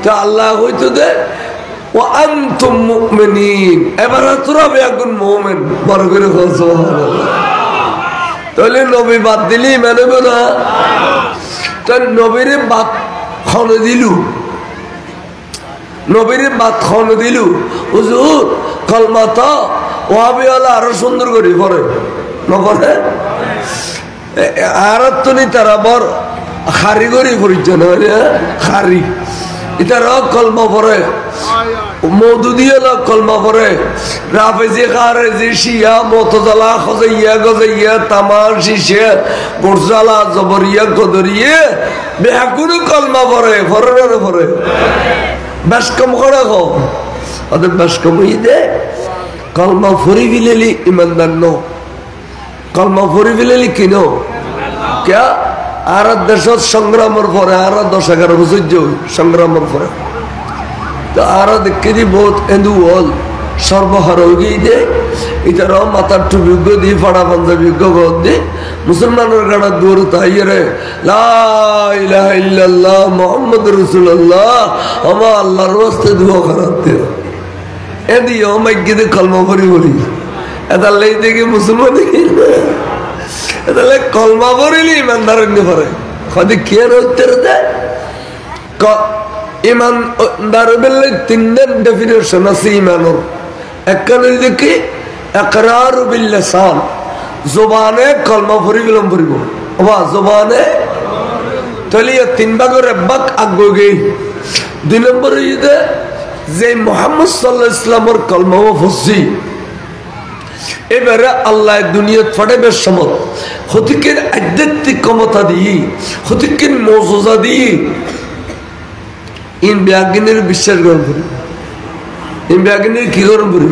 তো আল্লাহ হইতো দে ও আনতুম মুমিনিন এবার তোরা বেগুন মুমিন বড় করে সুবহানাল্লাহ তাহলে নবী বাদ দিলি মানবে না তো নবীরে বাদ খাওয়া দিলু নবীরে বাদ খাওয়া দিলু হুজুর কলমা তো ওয়াহাবিওয়ালা আরো সুন্দর করে পড়ে নপড়ে আর তুমি তারা বড় খারি করি পরিচয় খারি ইতারা কলমা পড়ে মৌদুদিয়ালা কলমা পড়ে রাফেজি খারেজি শিয়া মতজালা খজাইয়া গজাইয়া তামার শিশে গোরজালা জবরিয়া গদরিয়ে বেহাকুরু কলমা পড়ে পড়ে না পড়ে বেশ কম করে গো ওদের বেশ কম দে কলমা ফরি ফিলেলি ইমানদার নো কলমা ফরি ফিলেলি কিনো কে আর দেশত সংগ্রামের পরে আর 10-11 বছর সংগ্রামের পরে তো আর দেখে দি বহুত এন্দু হল সর্বহার হয়ে গিয়ে দে ইতার মাথার টুবিজ্ঞ দিয়ে ফাড়া পাঞ্জাবিজ্ঞ গদ দি মুসলমানের গাড়া দূর তাইরে লা ইলাহা ইল্লাল্লাহ মুহাম্মদ রাসূলুল্লাহ আমা আল্লাহর ওয়াস্তে দুয়া করাতে এদি ও মাইগিদে কলমা পড়ি বলি এটা লাই দেখে মুসলমান তাহলে কলমা পড়িলি ইমানদার পরে কদি কে উত্তর দেয় ইমানদার বললে 3 ডেফিনেশন আছে ইমানের একখানে দেখি ইকরার বিল লিসান জবানে কলমা পড়ি গেলাম পড়িব ওবা জবানে তাহলে 3 ভাগের এক ভাগ আগে গই 2 নম্বর ইদে যে মুহাম্মদ সাল্লাল্লাহু আলাইহি ওয়াসাল্লামের কলমা পড়ছি এবারে আল্লাহ দুনিয়া ফটাবের সমত হতিকের আধ্যাত্মিক ক্ষমতা দিয়ে হতিকের মৌজুজা দিয়ে ইন ব্যাগিনের বিশ্বাস গ্রহণ করি ইন ব্যাগিনের কি গ্রহণ করি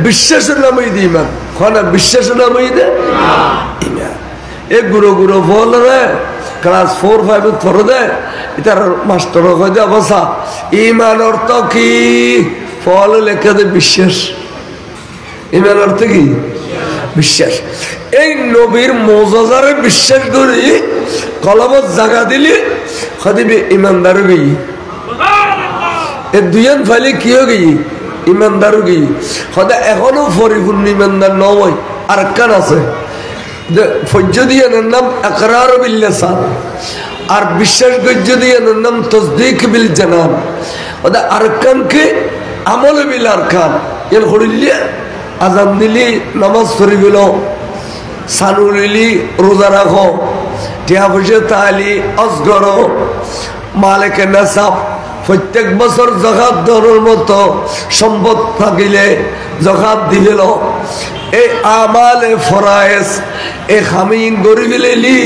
বিশ্বাসের নামই দিই ইমান খানা বিশ্বাসের নামই দে ইমান এ গুরু গুরু ফল রে ক্লাস 4-5 পড়ে দে এটার মাস্টার কয় দে অবস্থা ইমান অর্থ কি ফল লেখা দে বিশ্বাস ইমান অর্থ কি বিশ্বাস এই নবীর মুজিজারে বিশ্বাস করি কলমত জায়গা দিলি খদিবে ইমানদার গই সুবহানাল্লাহ এই দুইজন ফাইলে কি হয়ে গই ইমানদার গই খদা এখনো পরিপূর্ণ ইমানদার নয় আর কান আছে যে ফজ্জদিয়ানের নাম ইকরার বিল লিসান আর বিশ্বাস গজ্জদিয়ানের নাম তাসদীক বিল জানান ওদা আরকান কে আমল বিল আরকান এর হড়িলে আজান দিলি নামাজ পড়ি গেল সানুলিলি রোজা রাখো টিয়া পয়সা তালি অজগর মালিকে নাসাব প্রত্যেক বছর যাকাত দেওয়ার মতো সম্পদ থাকিলে যাকাত দিল এই আমালে ফরায়েজ এই খামিন গরিবিলেলি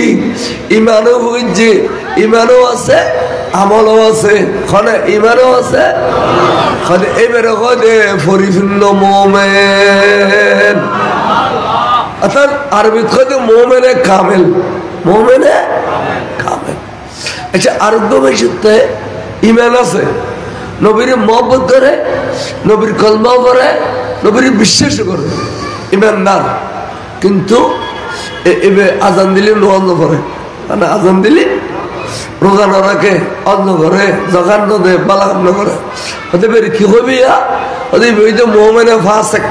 ইমানও হইছে ইমানও আছে আমলও আছে খনে ইমানও আছে খনে এবারে কদে পরিপূর্ণ মুমিন অর্থাৎ আরবিতে কদে মুমিনে কামেল মুমিনে কামেল আচ্ছা আরবি ভাষাতে ইমান আছে নবীর মহব্বত করে নবীর কলমা করে নবীর বিশ্বাস করে ইমানদার কিন্তু এবে আজান দিলে অন্য করে মানে আজান দিলে রোজা না রাখে অন্য করে জগান দে বালা কাম করে হতে পারে কি হবি হতে ওই যে মোমেনে ফাসেক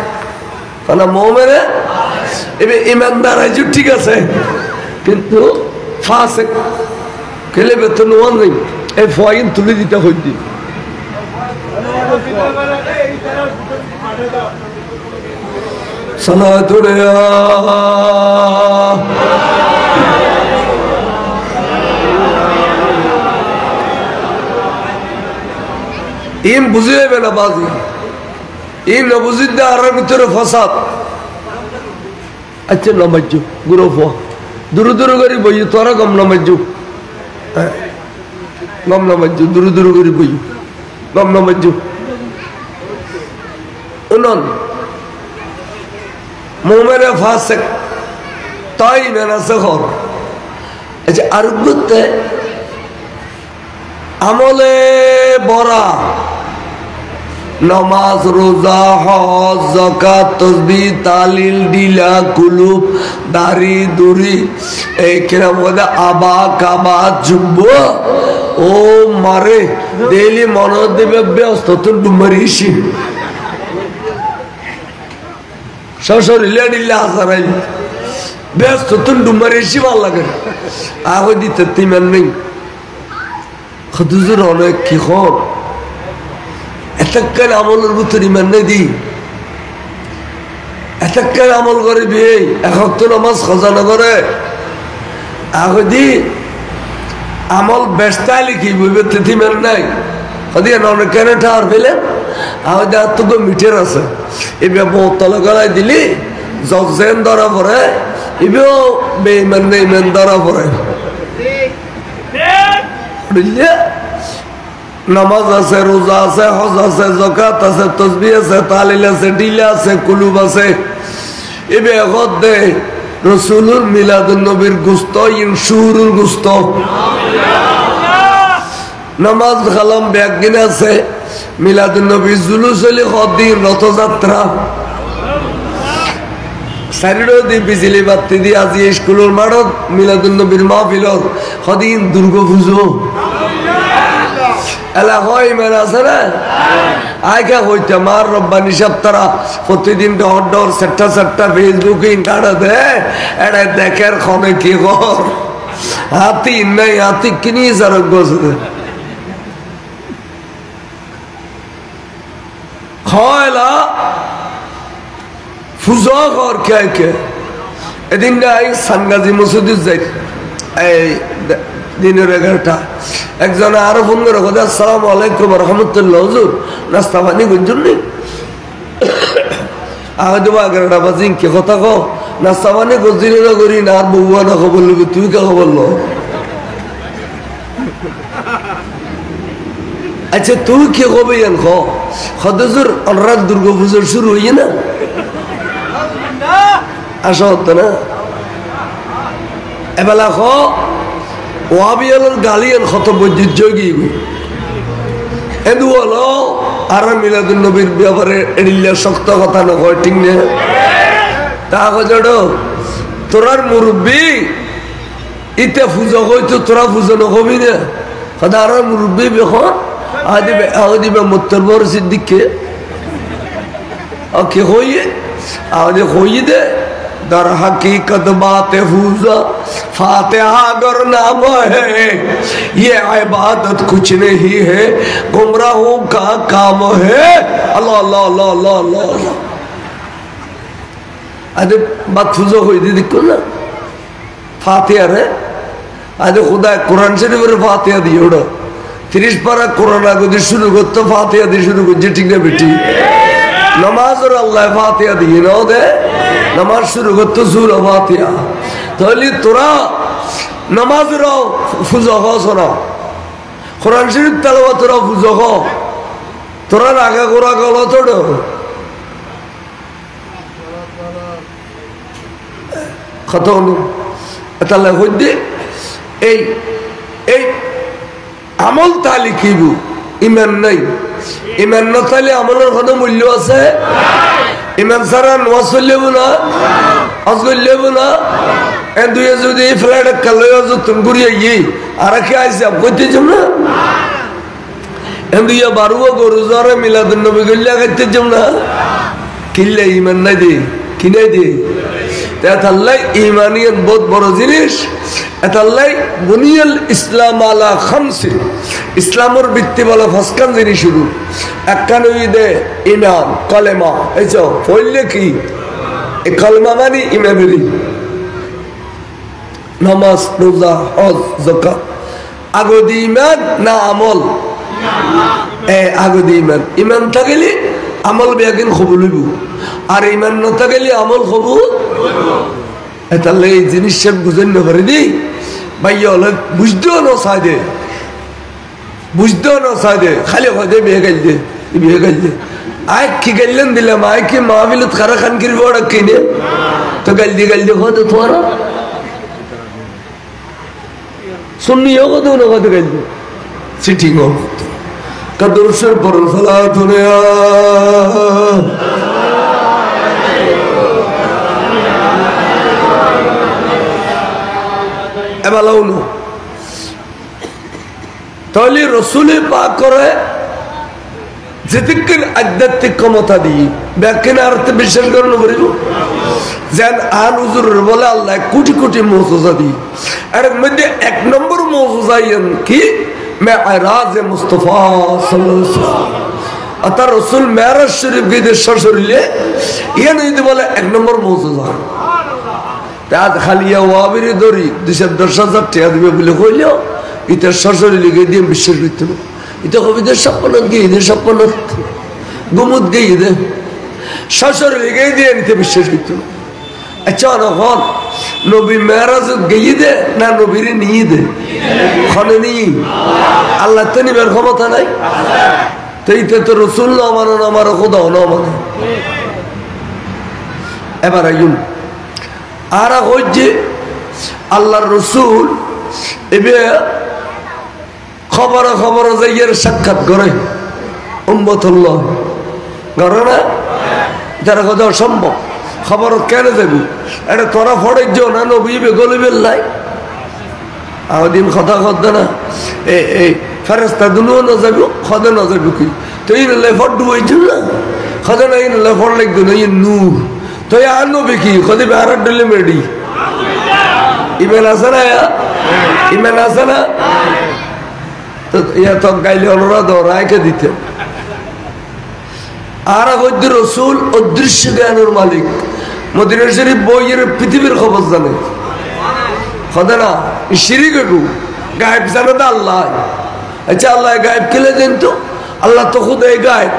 মানে মোমেনে এবে ইমানদার আছে ঠিক আছে কিন্তু ফাসেক কেলে বেতন ওয়ান নেই এই ফয়েন তুলে দিতে হইতি সালাতুরে ইম বুঝে যাবে না বাজি ইম না বুঝিতে আর ভিতরে ফসাদ আচ্ছা নামাজ্জু গুরু ফো দূর দূর করে বই তোরা গম নামাজ্জু গম নামাজ্জু দূর দূর করে বই গম নামাজ্জু উনন মোমেনে ফাসেক তাই মেনা সখর আচ্ছা আরবতে আমলে বড়া নামাজ রোজা হজ যাকাত তাসবিহ তালিল দিলা কুলুব দাড়ি দুরি এই কিরাম ওদা আবা কাবা জুব্ব ও মারে ডেইলি মনে দেবে ব্যস্ত তো ডুমারিছি শরীরে দিলে হাজারাই ব্যস্ত তো ডুমারিছি ভাল লাগে আহ দিতে তিমান নেই খুজুর অনেক কি খর এতকাল আমলের ভিতরে ইমান নেই দি এতকাল আমল করে বিয়ে এখন তো নামাজ খজানা করে আহ দি আমল ব্যস্তা লিখি বইবে তিমান নাই ওদিকে অনেক কেন ঠার পেলেন আমাদের আর তো মিঠের আছে এবার বোতলে গলায় দিলি জেন ধরা পড়ে এবেও বেইমান নেই মেন ধরা পড়ে বুঝলে নামাজ আছে রোজা আছে হজ আছে যাকাত আছে তাসবিহ আছে তাহলিল আছে ডিলা আছে কুলুব আছে এবে এখন দে রাসূলুল মিলাদুন নবীর গোশত ইনশুরুল গোশত নামাজ কালাম ব্যাগিন আছে মিলাদুন নবী জুলুস হলি কদিন রথযাত্রা সাইডে দি বিজলি বাতি দি আজি স্কুলের মাঠত মিলাদুন নবীর মাহফিলত কদিন দুর্গা পুজো এলা হয় ইমান আছে না আইকা হইতে মার রব্বানি সপ্তাহ প্রতিদিন ডর সেট্টা ফেসবুকে ইন্টারনেটে এটা দেখার ক্ষণে কি কর হাতি নাই হাতি কিনি সারক বসে খয়লা ফুজা কর কে এদিন নাই সানগাজি মসজিদে যাই এই দিনের 11টা একজন আরো ফোন করে কথা আসসালামু আলাইকুম রহমতুল্লাহ হুজুর নাস্তা পানি গুঞ্জন নেই আগে দেবো 11টা বাজে কে কথা কো নাস্তা পানি গজিলে না করি না আর বউয়া না খবর লবি তুই কে খবর লো আচ্ছা তুই কে কবে ইয়ান খো খদজুর অনরাত দুর্গা পুজো শুরু হইয়ে না আসা হতো না এবেলা খো ওয়াবিয়ালের গালিয়ান কত বৈদ্যুৎ যোগী এদু হলো আর মিলাদুন নবীর ব্যাপারে এড়িলে শক্ত কথা নয় ঠিক না তা কজড তোরার মুরব্বী ইতে পুজো হইতো তোরা পুজো নকবি না কথা আর মুরব্বী বেখন আদিবে মুত্তর বড় সিদ্দিককে কে হইয়ে আদে হইয়ে দে در حقیقت بات فوزا فاتحہ گر نام ہے یہ عبادت کچھ نہیں ہے گمراہوں کا کام ہے اللہ اللہ اللہ اللہ اللہ اللہ آدھے بات فوزا ہوئی دی دیکھو نا فاتحہ رہے آدھے خدا قرآن سے نہیں فاتحہ دی اوڑا 30 پارا قرآن آگو دی شروع کرتا فاتحہ دی شروع کرتا ٹھیک ہے بیٹی نماز اور اللہ فاتحہ دی نو دے নামাজ শুরু করতো সূরা ফাতিহা তাহলে তোরা নামাজ রাও ফুজা হস না কোরআন শরীফ তেলাওয়াত রাও ফুজা হ তোরা রাগা গোরা গল তোড় কত হলো তাহলে হইতে এই এই আমল তালি কিবু ইমান নাই ইমান না তাহলে আমলের কোনো মূল্য আছে ইমান সারা নামাজ চললেব না হজ করলেব না এ দুই যদি ফ্লাইট কালো তুমি ঘুরিয়ে গিয়ে আর কে আইসে করতে যাব না এ দুই বারুয়া গরু জ্বরে মিলাদুন নবী গল্লা খাইতে যাব না কিল্লে ইমান নাই দে কিনে দে তাহলে ইমানিয়ত বহুত বড় জিনিস এতাল্লাই বুনিয়াল ইসলাম আলা খামসিন ইসলামের ভিত্তি বলা ফাসকান জিনিস শুরু একখান দে ইমান কলেমা এই যে পড়লে কি এই কলেমা মানে ইমানেরই নামাজ রোজা হজ যাকাত আগদি ইমান না আমল আগদি ইমান ইমান থাকলে আমল বেগিন কবুল হইব আর ইমান না থাকলে আমল কবুল তাহলে এই জিনিসটা বুঝেন না পারে দি ভাইয়া হলে বুঝতেও না সাদে বুঝতেও না সাদে খালি হদে বিয়ে গাইল দে আয় কি গাইলেন দিলাম আয় কি মাহবিলত খারা খান কির বড় কিনে তো গাইল দিয়ে হতো তোমারা শুননি কত না কত গাইল দে সিটিং হতো কাদরসের পর সালাত হুনিয়া তাহলে রসুলে পাক করে যেদিকে আধ্যাত্মিক ক্ষমতা দিয়ে ব্যাখ্যা আর বিশ্বাস করানো করিব যেন আন হুজুরের বলে আল্লাহ কোটি কোটি মৌজুজা দিই এর মধ্যে 1 নম্বর মৌজুজা কি মেরাজ মুস্তাফা সাল্লাল্লাহু আলাইহি ওয়াসাল্লাম আতা রাসূল মেরাজ শরীফ গিয়ে শরীরে ইয়ান যদি বলে 1 নম্বর মৌজুজা তাত খালিয়া ওয়াবির দরি 210,000 টাকা দিবে বলে কইলো এটা শরীরে লিখে দিয়ে বিশ্বাস করতে এটা কবিদের স্বপ্ন গিয়ে দে স্বপ্ন গুমুদ গিয়ে দে শরীরে লিখে দিয়ে নিতে বিশ্বাস করতে আচ্ছা এখন নবী মেরাজ গিয়ে দে না নবীরে নিয়ে দে খনে নিয়ে আল্লাহ তো নিবার ক্ষমতা নাই তো এটা তো রসুল না মানে না আমার খোদাও না মানে এবার আইন আর হচ্ছে আল্লাহর রসুল এবার খবর খবর যাইয়ের সাক্ষাৎ করে উম্মতুল্লাহ করে না যারা কথা অসম্ভব খবর কেন যাবি এটা তোরা ফড়ে যাও না নবী গলিবেল নাই আদিন কথা খদ না এই ফেরেস্তা দুনো না যাব খদে না যাবি কি তো এই নলে ফট হইছিল না খদে না এই নলে ফট লাগতো না এই নূর তো আর নবী কি খদে আর ডলে মেডি ইমেল আছে না ইমেল আছে না তো ইয়া তো গাইলে অনুরোধ রায়কে দিতে আর হচ্ছে রসুল অদৃশ্য জ্ঞানের মালিক মদিনা শরীফ বইয়ের পৃথিবীর খবর জানে খদে না শিরিক একটু গায়েব জানে তো আল্লাহ আচ্ছা আল্লাহ গায়েব খেলে জানতো আল্লাহ তো খুদ এই গায়েব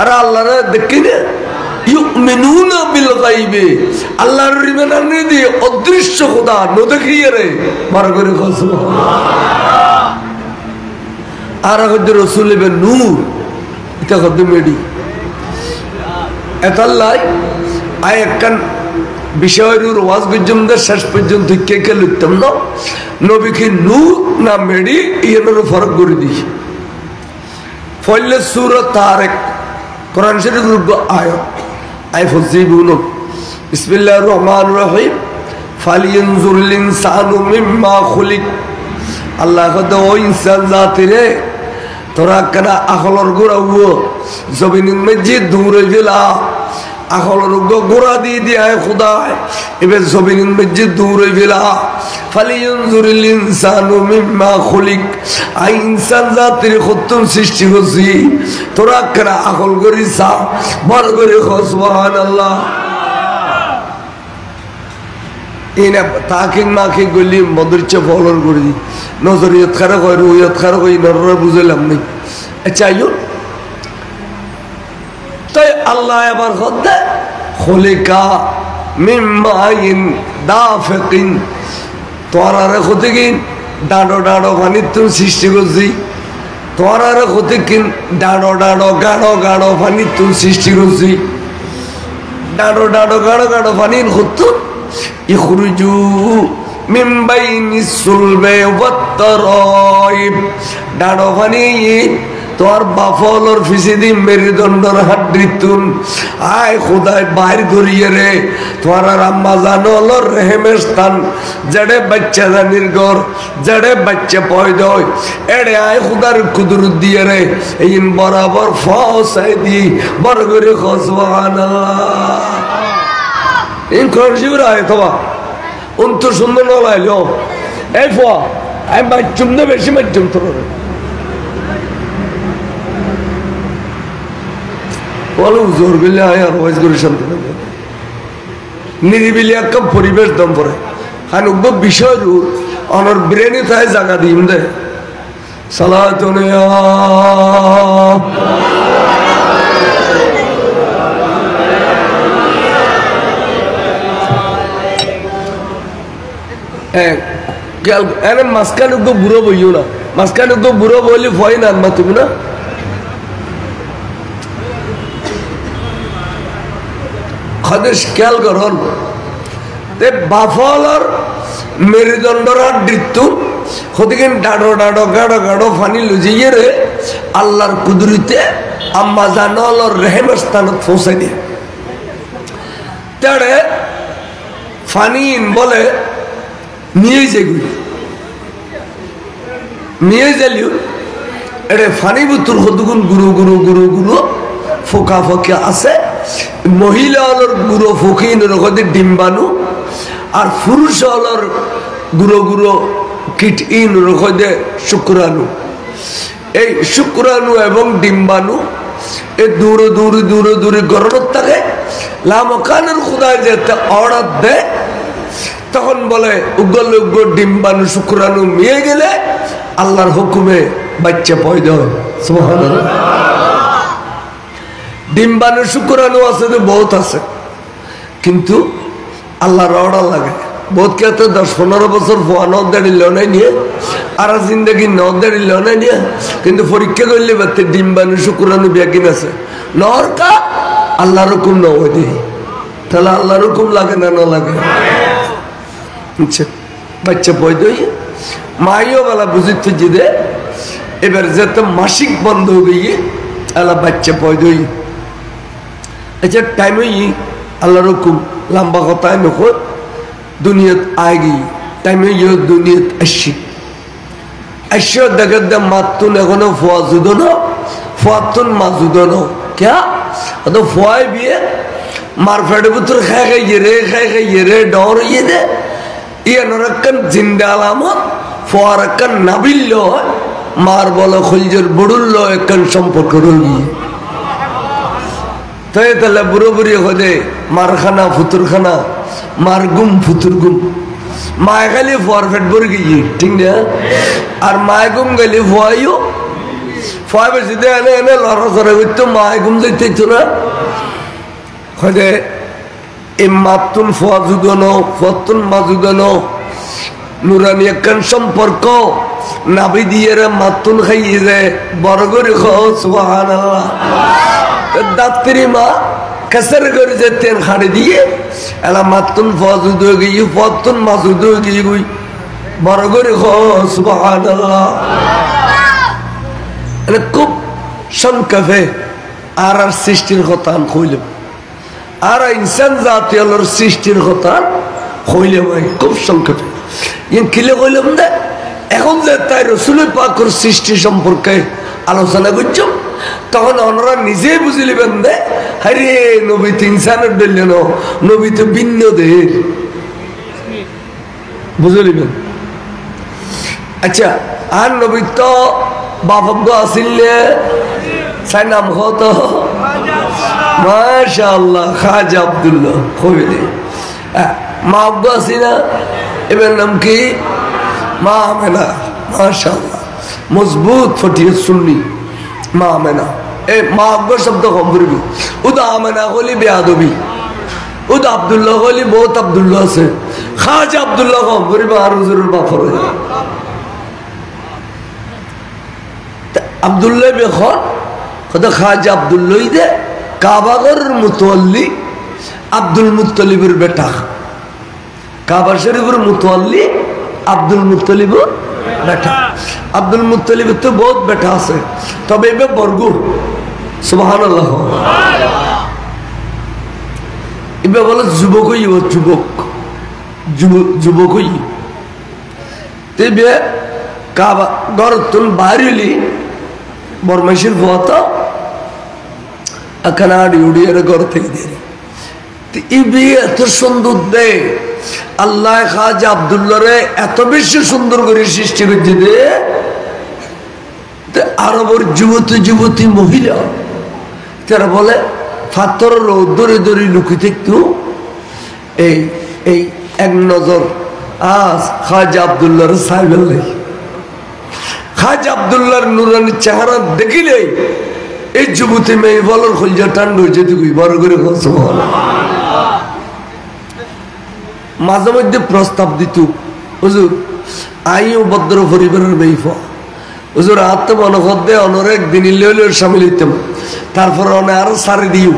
আর আল্লাহ দেখি না ইউমিনুনা বিল গায়বে আল্লাহর রিমানানি দিয়ে অদৃশ্য খোদা ন দেখিয়ে রে মার করে সুবহানাল্লাহ আর হচ্ছে রসুল ইবেন নূর এটা কত মেডি এতাল্লাই আয় একখান বিষয়ের ওয়াজ পর্যন্ত শেষ পর্যন্ত কে কে লিখতাম না নবীকে নূর না মেডি ইয়ের ফরক করে দিই ফলে সূরা তারিক কোরআন শরীফের আয়াত আয় ফজিবুন বিসমিল্লাহির রহমানির রহিম ফালিয়ানজুরুল ইনসানু মিম্মা খুলিক আল্লাহ কত ও ইনসান জাতিরে তোরা কেন আখলর গোড়াবো জমিনের মধ্যে দূরে গেলা আখলর গোড়া দিয়ে দিয়ে খুদায় এবার জমিনের মধ্যে দূরে গেলা ফালিয়ানজুরুল ইনসানু মিম্মা খুলিক আই ইনসান জাতির কতন সৃষ্টি করছি তোরা কেন আখল করিসা বড় করে সুবহানাল্লাহ এনে তাকে মাকে গলি মদরচে ফলন করে দি নজরিয়ত খারাপ হয় রুইয়ত খারাপ হয় নররা বুঝলাম নেই আচ্ছা আইও তাই আল্লাহ এবার হদ্দে খলিকা মিম্মাইন দাফিকিন তোরারে হতে কিন ডাঁড়ো ডাঁড়ো পানির তুমি সৃষ্টি করছি তোরারে হতে কিন ডাঁড়ো ডাঁড়ো গাঢ় গাঢ় পানির তুমি সৃষ্টি করছি ডাঁড়ো ডাঁড়ো গাঢ় গাঢ় পানির হতো ইখরুজু মিন বাইনিস সুলবে ওয়াত তারাইব ডাঁড়ো পানি তোর বাফলর ফিসিদি মেরুদণ্ডর হাড্ডিতুন আয় খোদায় বাইর করিয়ে রে তোর আম্মা জানলর রেহেমের স্থান জড়ে বাচ্চা জানির ঘর জড়ে বাচ্চা পয়দা হয় এড়ে আয় খোদার কুদরত দিয়ে রে এই বরাবর ফসাই দি বড় করে সুবহানাল্লাহ ইন করজির আয় তোবা অন্ত সুন্দর নলাইলো এই ফা আমি বাচ্চুম না বেশি বাচ্চুম তোর বলো জোর গেলে আয় আর ওয়াজ করে শান্তি পাবে নিরিবিলি একটা পরিবেশ দম পড়ে খান উগ্র বিষয় অনর ব্রেনে তাই জায়গা দিম দে সালাতুন এনে মাঝখান উগ্র বুড়ো বইও না মাঝখান উগ্র বুড়ো বইলে ভয় না আনবা তুমি না খদেশ খেয়াল করুন বাফলর মেরুদণ্ডর দৃত্যু হতিকেন ডাড়ো ডাড়ো গাঢ় গাঢ় ফানি লুজিয়ে রে আল্লাহর কুদরতে আম্মা জানলর রেহেমের স্থানত পৌঁছাই দিয়ে তারে ফানিন বলে নিয়ে যেগুলি নিয়ে গেলিও এটা ফানি বুতুর হদুগুন গুরু গুরু গুরু গুরু ফোকা ফোকা আছে মহিলা হলর গুরু ফকিন রকম ডিম্বাণু আর পুরুষ হলর গুরু গুরু কিট ইন রকম শুক্রাণু এই শুক্রাণু এবং ডিম্বাণু এই দূরে দূরে দূরে দূরে গরণত থাকে লামকানের খুদায় যেতে অর্ডার দেয় তখন বলে উগল উগল ডিম্বাণু শুক্রাণু মিয়ে গেলে আল্লাহর হুকুমে বাচ্চা পয়দা হয় সুবহানাল্লাহ ডিম্বাণু শুক্রাণু আছে তো বহুত আছে কিন্তু আল্লাহর অর্ডার লাগে বহুত ক্ষেত্রে 10-15 বছর ফোয়া ন দাঁড়িল নাই নিয়ে আর জিন্দগি ন দাঁড়িল নাই নিয়ে কিন্তু পরীক্ষা করলে বাড়তে ডিম্বাণু শুক্রাণু ব্যাকিন আছে নরকা আল্লাহর হুকুম ন হয়ে দিই তাহলে আল্লাহর হুকুম লাগে না না লাগে আচ্ছা বাচ্চা পয়দা হয়ে মাইও বেলা বুঝিতে দে এবার যেতে মাসিক বন্ধ হয়ে গিয়ে আল্লাহ বাচ্চা পয়দা হয়ে আচ্ছা টাইম হয়ে আল্লাহর হুকুম লম্বা কথায় নকো দুনিয়াত আয় গিয়ে টাইম হয়ে দুনিয়াত আসছি আসছে দেখার দে মাতুন এখনো ফোয়া জুদন ফোয়াতুন মা জুদন ক্যা তো ফোয়াই বিয়ে মার ফেটে পুত্র খাই খাইয়ে রে ডর ইয়ে দে ইয়ান জিন্দা আলামত ফোয়ার একখান নাবিল্য মার বলো খলজের বড়ুল্য একখান সম্পর্ক রোগী তাই তাহলে বুড়ো বুড়ি হদে মারখানা ফুতুরখানা মার গুম ফুতুর গুম মায় খালি ফোয়ার ফেট বড় গিয়ে ঠিক না আর মায় গুম গেলে ফোয়াইও ফোয়া বেশি দে এনে এনে লড়াচড়া করতো মায় গুম যাইতে না হদে এই মাতুন ফোয়া যুগানো ফতুন মা যুগানো নুরানি একখান সম্পর্ক নাবি দিয়ে রে মাতুন খাইয়ে রে বড় করে খাও সুবহানাল্লাহ দাত্রি মা কাসার করে যেতেন খাড়ি দিয়ে এলা মাতুন ফোয়া যুদ হয়ে গিয়ে ফতুন মা যুদ হয়ে গিয়ে গুই বড় করে খাও সুবহানাল্লাহ খুব সংক্ষেপে আর সৃষ্টির কথা কইলাম আর ইনসান জাতি আলোর সৃষ্টির কথা হইলে ভাই খুব সংক্ষেপে কিলে কইলাম না এখন যে তাই রসুল পাকের সৃষ্টি সম্পর্কে আলোচনা করছ তখন ওনারা নিজেই বুঝলিবেন দে আরে নবী তো ইনসানের দিলেন নবী তো ভিন্ন দেহের বুঝলিবেন আচ্ছা আর নবী তো বাপজ্ঞ আসিলে সাই নাম হতো মাশাআল্লাহ খাজা আব্দুল্লাহ কইলে মা আব্বা আসিনা এবার নাম কি মা আমেনা মাশাআল্লাহ মজবুত ফটিয়ে সুন্নি মা আমেনা এ মা আব্বা শব্দ কম করবি উদা আমেনা হলি বেয়াদবি উদা আব্দুল্লাহ হলি বহুত আব্দুল্লাহ আছে খাজা আব্দুল্লাহ কম করবি আর হুজুরের বাপর আব্দুল্লাহ বেখন কত খাজা আব্দুল্লাহ দে কাবাগর মুতওয়াল্লি আব্দুল মুত্তালিবের বেটা কাবা শরীফের মুতওয়াল্লি আব্দুল মুত্তালিবের বেটা আব্দুল মুত্তালিবের তো বহুত বেটা আছে তবে এবে বরগুর সুবহানাল্লাহ এবে বলে যুবকই ও যুবক যুবকই তেবে কাবা গরতুল বাড়িলি বরমাইশের ভোতা আকানাড়ি উড়িয়ে ঘর থেকে দিয়ে এত সুন্দর দে আল্লাহ খাজা আব্দুল্লাহরে এত বেশি সুন্দর করে সৃষ্টি করছে দে আরবের যুবতী যুবতী মহিলা তারা বলে ফাতরের দরে দরে লুকি থাকতো এই এই এক নজর আজ খাজা আব্দুল্লাহর সাইবেল খাজা আব্দুল্লাহর নুরানির চেহারা দেখিলে এই যুবতী মেয়ে বলার খলজা টান্ড হয়েছে তুই বড় করে মাঝে মধ্যে প্রস্তাব দিত হুজুর আইও ভদ্র পরিবারের মেয়ে হুজুর আত্ম মনে করতে অনর একদিন ইলে সামিল হইতাম তারপর অনে আরো সারি দিও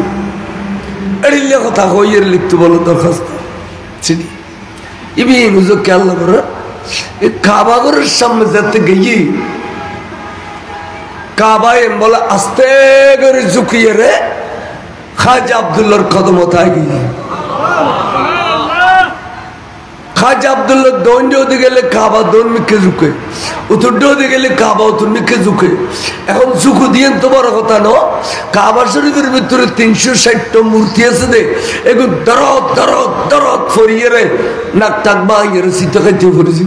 এড়িলে কথা হইয়ের লিখতে বলো দরখাস্ত চিনি ইবিন হুজুর খেয়াল না করে এই কাবাগরের সামনে যেতে গিয়ে কাবায় বলে আস্তে করে ঝুঁকিয়ে রে খাজা আব্দুল্লাহর কদম তাই গিয়ে খাজা আব্দুল্লাহ দৈন্যে ওদিকে গেলে কাবা দৌন মিকে ঝুঁকে, উত্তরটা ওদিকে গেলে কাবা উত্তর মিকে ঝুঁকে। এখন ঝুঁকু দিয়ে তো বড় কথা ন, কাবা শরীফের ভিতরে 360টা মূর্তি আছে দে, এগুলো দরদ দরদ দরদ ফরিয়ে রে নাক টাক বাঙিয়ে রে শীত খাইতে পড়েছি।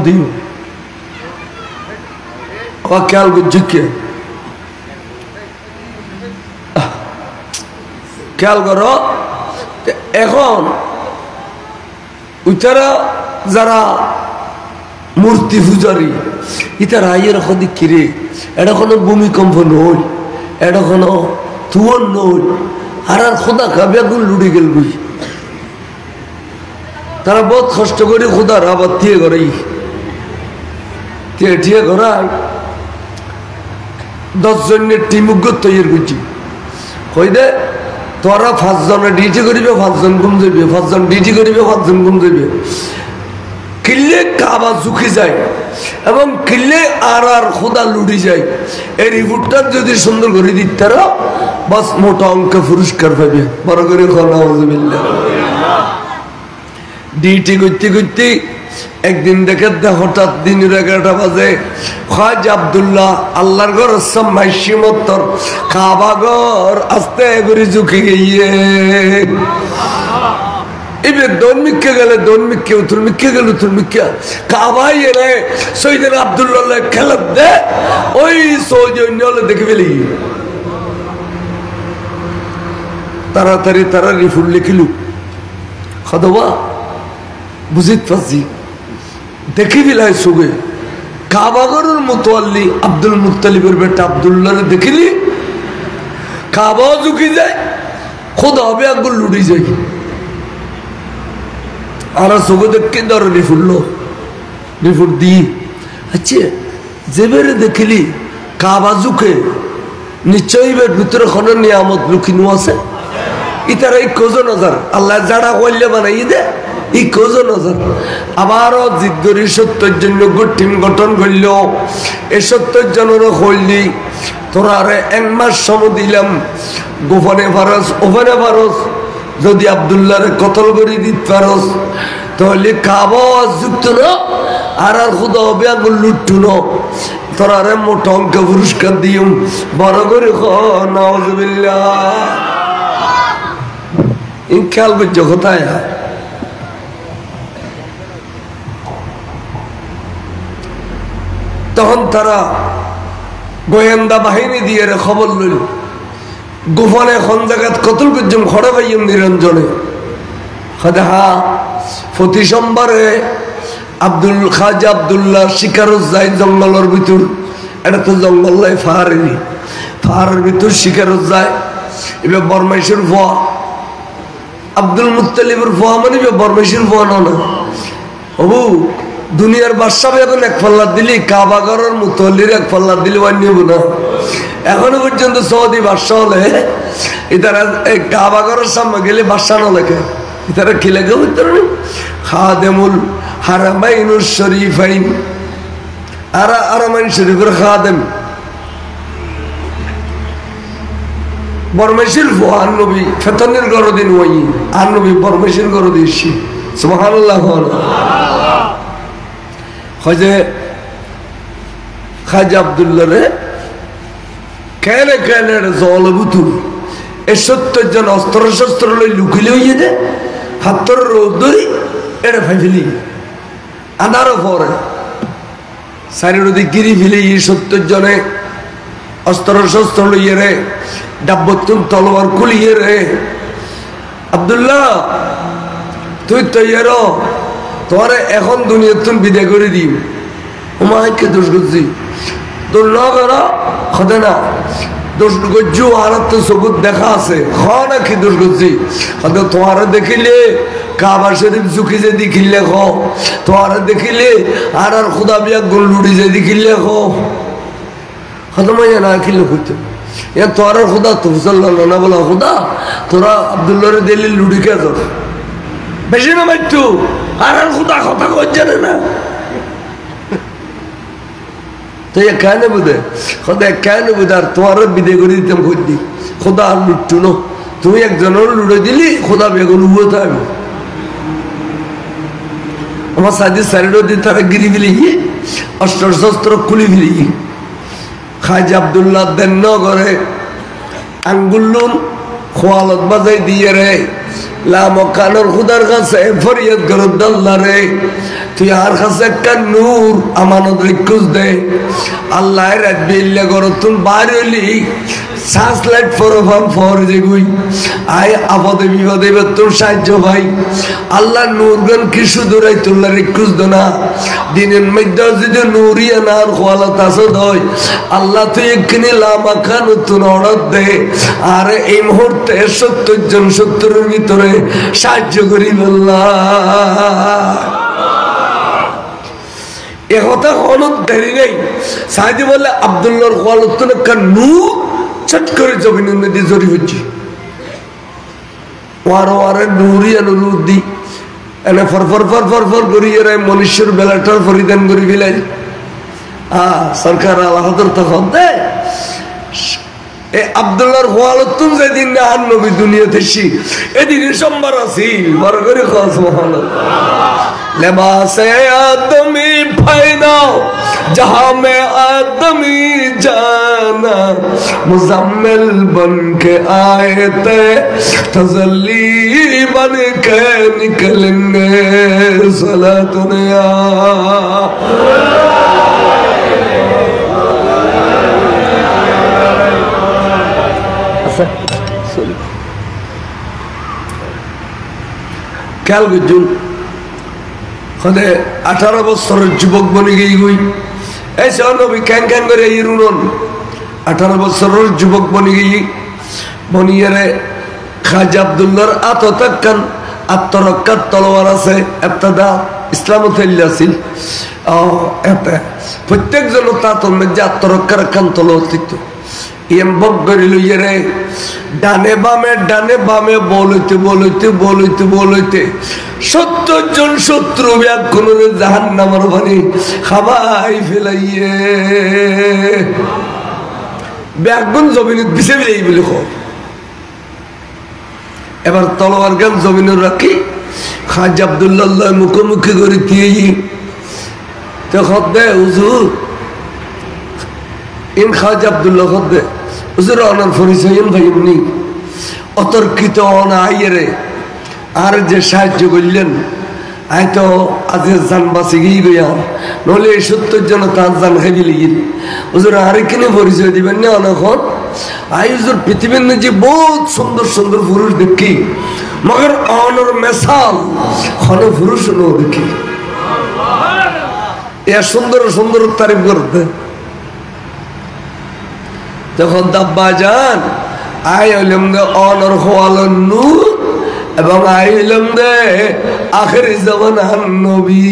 দিও খেয়াল করছি খেয়াল করো। এখন উতারা যারা মূর্তি পূজারী ইতারা আইয়ের কদি কিরে, এটা কোনো ভূমিকম্প নই, এটা কোনো তুয়ন নই, আর আর খোদা কাবিয়াগুন লুড়ে গেল বুঝ। তারা বহুত কষ্ট করে খোদার আবার দিয়ে করে ঠিয়ে করায় 10 জনের টিম তৈরি করছি। কই দে তোরা 5 জনে ডিউটি করিবে, 5 জন ঘুম যাবে, 5 জন ডিউটি করিবে, 5 জন ঘুম যাবে। কিল্লে কাবা ঝুঁকি যায় এবং কিল্লে আর আর খোদা লুড়ি যায়। এই রিপোর্টটা যদি সুন্দর করে দিতে বাস মোটা অঙ্কে পুরস্কার পাবে। বড় করে ডিউটি করতে করতে একদিন দেখে হঠাৎ দিনের 11টা বাজে খাজা আব্দুল্লাহ আল্লাহর ঘর মাইসিমত্তর কাবা ঘর আস্তে করে ঝুঁকে গিয়ে এবার দৈমিককে গেলে দৈমিককে উত্তর মিক্কে গেল উত্তর মিক্কা কাবাই এনে সৈয়দ আব্দুল্লাহ খেলাত দে ওই সৌজন্য দেখে ফেলি তাড়াতাড়ি তারা রিফুল লিখিল খদবা বুঝিত পারছি দেখি বিলাই সুগে কাবাগরের মোতোয়াল্লি আব্দুল মুত্তালিবের বেটা আব্দুল্লাহ দেখিলি কাবাও ঝুঁকি যায়, খোদা হবে আগুন লুড়ি যায়। আর সুগে দেখে ধরো রিফুল্লো রিফুট দি আচ্ছা যেবারে দেখিলি কাবা ঝুঁকে নিশ্চয়ই ভিতরে খনের নিয়ামত লুকিনো আছে। ইতারা এই কোজন হাজার আল্লাহ যারা কইলে বানাই দে এই কোজন হাজার আবারও জিদ্দরি 70 জন টিম গঠন করল। এই 70 জনেরও কইলি তোরা আরে 1 মাস সময় দিলাম, গোপনে পারস ওপেনে পারস, যদি আব্দুল্লাহরে কতল করে দিতে পারস তাহলে কাবা যুক্ত না আর আর খুদা হবে আগুন লুট্টু ন তোরা আরে মোটা অঙ্ক পুরস্কার দিম। বড় করে নাউজুবিল্লাহ খেয়াল করছো কোথায়। তখন তারা গোয়েন্দা বাহিনী দিয়ে খবর লইল গোপনে এখন জায়গাত কতল করছম খড়ে পাইম নিরঞ্জনে হা প্রতি সোমবারে খাজা আব্দুল্লাহ শিকারত যায় জঙ্গলের ভিতর। এটা তো জঙ্গল নয় পাহাড়েরই, পাহাড়ের ভিতর শিকারত যায়। এবার বরমাইশের ভুয়া আব্দুল মুত্তালিবের ভুয়া মানে বরমাইশের ভুয়া না হবু দুনিয়ার বাদশাহ এখন 1 পাল্লা দিলি কাবাগরের মুতল্লির 1 পাল্লা দিলি নিব না। এখনো পর্যন্ত সৌদি বাদশাহ হলে ইতারা কাবাগরের সামনে গেলে বাদশাহ না লেখে ইতারা কি লেখে বুঝতে খাদেমুল হারামাইনুল শরীফাইন হারামাইন শরীফের খাদেম বরমেশির ভুয়া নবী ফেতনের গরদিন ওই আর নবী বরমেশির গরদি সুবহানাল্লাহ। হজে খাজা আব্দুল্লাহ রে কেনে কেনে জলবুতুর এ 70 জন অস্ত্র শস্ত্র লই লুকিলে হইয়ে দে হাতর রোদরি এটা ফাইলি আনারও পরে চারিদিকে গিরি ফেলে 70 জনে অস্ত্র শস্ত্র লইয়ে রে ডাব্বতুন তলোয়ার কুলিয়ে রে আব্দুল্লাহ তুই তৈয়ার তোরে এখন দুনিয়া তুমি বিদায় করে দিই উমাকে দোষ করছি তোর না করা খদে না দোষ করছু আর তো সবুত দেখা আছে খ না কি দোষ করছি হয়তো তোমার দেখিলে কাবা শরীফ ঝুঁকি যে দেখিলে খ তোমার দেখিলে আর আর খুদা বিয়া গোল লুড়ি যে দেখিলে খ হয়তো মাইয়া না খিলে করতে এ তোর খুদা তো না বলা খুদা তোরা আব্দুল্লাহরে দিলি লুড়ি কে তোর বেশি না মাইতু আর আর খুদা কথা কই জানে না তো এ কেন বুঝে খোদা কেন বুঝে আর তোমার বিদে করে দিতাম খুঁজি খোদা আর লুট্টু নো তুমি একজনের লুড়ে দিলি খোদা বেগুন উঠতে হবে আমার সাজি সাইড দিন তারা গিরি ফেলি অস্ত্র শস্ত্র খুলি ফেলি খাজা আব্দুল্লাহ দেন করে আঙ্গুল্লুন খোয়ালত বাজাই দিয়ে রে লামকানোর খুদার কাছে ফরিয়াদ করো আল্লাহ রে তুই আর কাছে একটা নূর আমানত রিকুজ দে আল্লাহ রাত বিল্লা করো তুমি বাইরে হলি সাসলাইট ফরফাম ফর যে গুই আয় আপদে বিপদে তোর সাহায্য ভাই আল্লাহ নূরগন কি শুধুরাই তুল্লা রিকুজ দো না দিনের মধ্যে যদি নূরিয়া না আর খোয়ালত আসো দই আল্লাহ তুই এখানে লামাকান তুন অর্ডার দে আর এই মুহূর্তে 70 জন 70-এর ভিতরে সাহায্য করি বললাম এ কথা কোনো দেরি নেই সাহায্য বললে আব্দুল্লাহর খোয়ালত নূর চট করে জমিনের মধ্যে জড়ি হচ্ছে ওয়ারে ওয়ারে নুরিয়া নুরুদ্দি এনে ফরফর ফরফর ফর করিয়ে মনুষ্যর বেলাটার পরিধান করে ফেলাই সরকার আল্লাহর তখন দেয় এই আব্দুল্লাহর খোয়ালত যেদিন না আর নবী দুনিয়াতে এসি এদিন সোমবার আছি বড় করে খাওয়া সুবহানাল্লাহ लेबासे आदमी फैना जहां में आदमी जाना मुजम्मिल बन के आए थे तजल्ली बन के निकलेंगे सला दुनिया ख्याल गुजुन খোদে 18 বছরের যুবক বনে গিয়ে গই এসে নবী ক্যান ক্যান করে ইরুনন 18 বছরের যুবক বনে গিয়ে বনিয়ারে খাজা আব্দুল্লাহর আততাকান আত্মরক্ষার তলোয়ার আছে ইবতিদা ইসলাম তেল্লাসিল এতে প্রত্যেকজন তাতর মধ্যে আত্মরক্ষার কান তলোয়ার দিত এম বগরি লইরে ডানে বামে বলতে বলতে বলতে বলতে 70 জন শত্রু ব্যাকুল জাহান্নামের পানি খাবাই ফেলাইয়ে ব্যাগুন জমিনে দিছে ফেলাই বলে কো এবার তলোয়ার গান জমিনে রাখি খাজা আব্দুল্লাহ মুখোমুখি করে দিয়ে তো খদ্দে হুজুর ইন খাজা আব্দুল্লাহ খদ্দে হুজুর অনার পরিচয় ভাই এমনি অতর্কিত অনাইরে আর যে সাহায্য করলেন আই তো আজ জান বাঁচি গিয়ে গিয়া নলে 70 জন তার জান খাইবি লিগিল হুজুর আর কিনে পরিচয় দিবেন না অনখন আই হুজুর পৃথিবীর যে বহুত সুন্দর সুন্দর পুরুষ দেখি মগর অনর মেসাল খনে পুরুষ নো দেখি এ সুন্দর সুন্দর তারিফ করতে তখন দাব্বা যান আই হইলাম গে অনর খোয়ালন নূর এবং আই হইলাম গে আখিরি জামানার নবী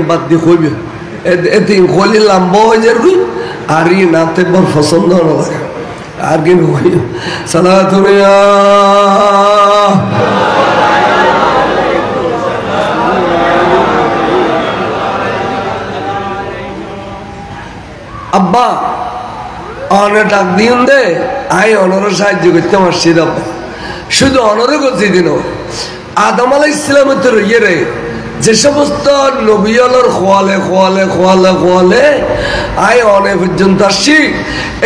বাদ দিয়ে কইবে এতে কলি লম্বা হয়ে যাবে আর ই নাতে বড় পছন্দ লাগে আর কি সালাতু আব্বা অনে ডাক দিন দে আই অনর সাহায্য করতে মসজিদ আব্বা শুধু অনরে করছি দিন আদম আলাইহিস সালামের তো রইয়ে রে যে সমস্ত নবী আলোর খোয়ালে খোয়ালে খোয়ালে খোয়ালে আই অনে পর্যন্ত আসছি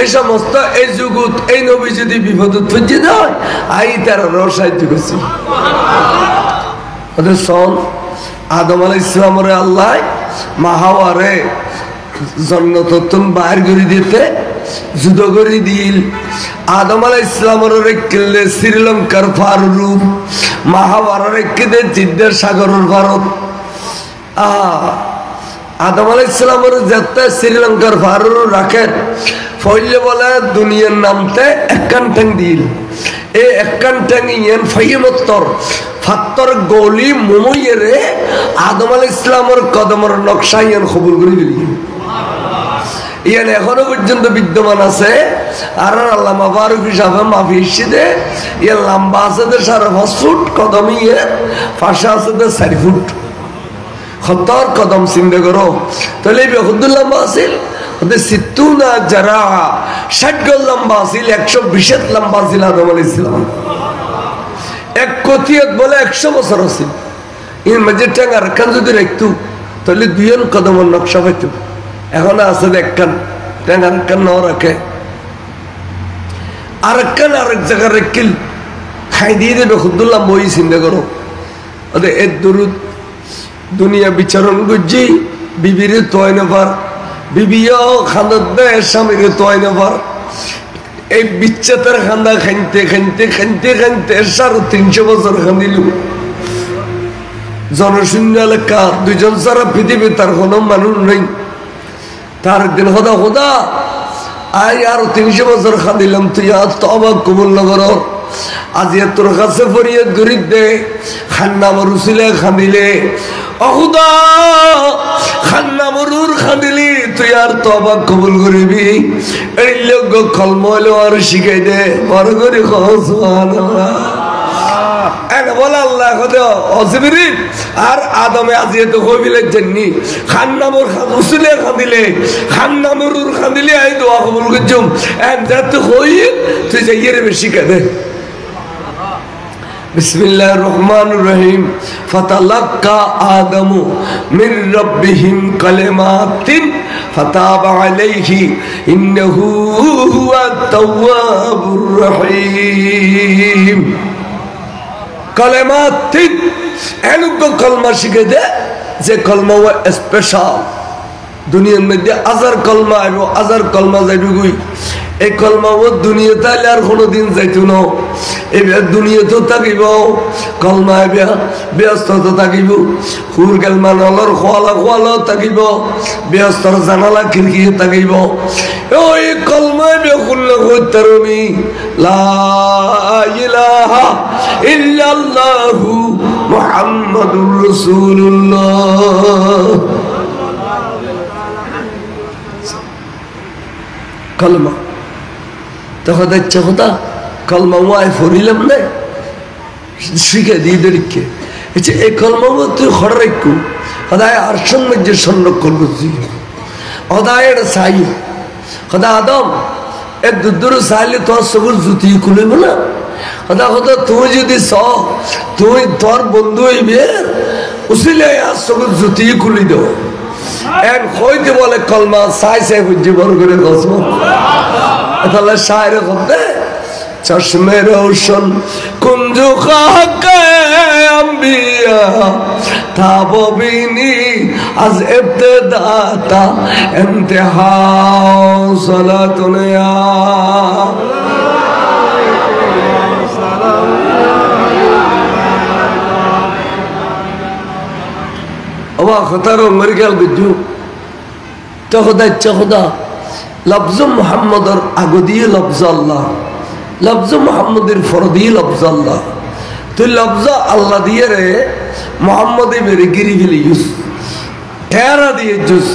এই সমস্ত এই যুগত এই নবী যদি বিপদত পড়ছে দেয় আই তার সাহায্য করছি ওদের সন আদম আলাইহিস সালামের আল্লাহ মাহাওয়ারে জন্নতন বাইর করে দিতে যুদ্ধ করে দিল আদম আলাইহিস সালামের রেখলে শ্রীলঙ্কার ফারুরূপ মাহাওয়ারে রেখে দে জিদ্দের সাগরের ভারত আদম আলাইহিস সালামের যেতে শ্রীলঙ্কার ফারুর রাখেন ফইলে বলে দুনিয়ার নামতে একখান ঠ্যাং দিল এ একখান টাঙ্গিয়েন ফাইমত্তর ফাত্তর গলি মুমইরে আদম আলাইহিস সালামের কদমের নকশা ইয়ান কবুল করে দিলি ইয়ান এখনো পর্যন্ত বিদ্যমান আছে। আর আল্লামা ফারুকী সাহেব মাফি ইসিদে ইয়ান লম্বা আছে 5.5 ফুট কদম ইয়ে ফাঁসা আছে 4 ফুট 70 কদম চিন্তা করো তাহলে বেহুদ্দুল লম্বা আছিল 60 যারা 60 গজ লম্বা আছিল 120 লম্বা ছিল আদম আলাইহিস সালাম এক কতিয়াত বলে 100 বছর আছিল এর মাঝে টাঙ্গার কান যদি রাখতো তাহলে দুইজন কদমের নকশা পাইতো। এখন আছে একখান টাঙ্গার কান না রাখে আর একখান আরেক জায়গায় রেখিল খাই দিয়ে দেবে খুদ্দুল্লাহ বই চিন্তা করো ওদের এর দরুদ দুনিয়া বিচরণ করছি বিবিরে তয় নেবার বিবিও খান্দার দেয় স্বামীরে তয় নেবার এই বিচ্ছেদের খান্দা খাইতে খাইতে খাইতে খাইতে 350 বছর খান্দিল জনশূন্য এলাকা দুইজন ছাড়া পৃথিবী তার কোনো মানুষ নেই। তার একদিন খোদা খোদা আই আর 300 বছর খান্দিলাম তুই আর তওবা কবুল নগর আজি তোর কাছে ফরিয়াদ করি দে খান্না মরুছিলে খান্দিলে অহুদা খান্না মরুর খান্দিলি তুই আর তওবা কবুল করিবি এই লোক কলমল আর শিখাই দে বড় করে সুবহানাল্লাহ এনে বলে আল্লাহ অজিবিরি আর আদমে আজিয়ে কবিলের জন্য খান্নামর উসুলে খান্দিলে খান্নামরুর খান্দিলে আই দোয়া কবুল করছুম এন যাতে হই তুই যাইয়ে রে শিখা দে। বিসমিল্লাহির রহমানির রহিম ফাতালাক্কা আদমু মির রাব্বিহিম কালিমাতিন ফাতাবা আলাইহি ইন্নাহু হুয়াত তাওয়াবুর রহিম। কালেমাতিন এনুক কলমা শিখে দে যে কলমা স্পেশাল দুনিয়ার মধ্যে আজার কলমা আইব আজার কলমা যাইব গুই এই কলমা ও দুনিয়াতে আইলে আর কোনোদিন যাইতো না এবার দুনিয়াতেও থাকিব কলমা আইবে ব্যস্ততা থাকিব হুর গেল মানলর খোয়ালা খোয়ালাও থাকিব ব্যস্তর জানালা খিড়কি থাকিব ওই কলমা আইবে খুললে কইতারমি লা ইলাহা ইল্লাল্লাহু মুহাম্মাদুর রাসূলুল্লাহ কলমা তখন ইচ্ছা কথা কলমা ওয়াই ফরিলাম না শিখে দিয়ে দেরিকে এই কলমা তুই খড় রাখু সদায় আর সৌন্দর্য সংরক্ষণ করছি সদায় এটা চাই সদা আদম এ দুধুর চাইলে তোর সবুর জুতি খুলিব না সদা কথা তুই যদি চ তুই তোর বন্ধু হইবে উচিলে আর সবুর জুতি খুলি দেব এন কইতে বলে কলমা চাই চাই বুঝছি বড় করে গছ তাহলে শায়রে করতে চশমে রোশন কুঞ্জু খাকে আম্বিয়া তাববিনি আজ ইবতিদা তা ইন্তেহা সালাতুনিয়া ওয়া খতার মরগাল গুজু তখদা চখদা লফজ মুহাম্মদর আগদি লফজ আল্লাহ লফজ মুহাম্মদের ফরদি লফজ আল্লাহ তুই লফজ আল্লাহ দিয়ে রে মুহাম্মদে মেরে গিরি ফেলি ইউস ঠেরা দিয়ে জুস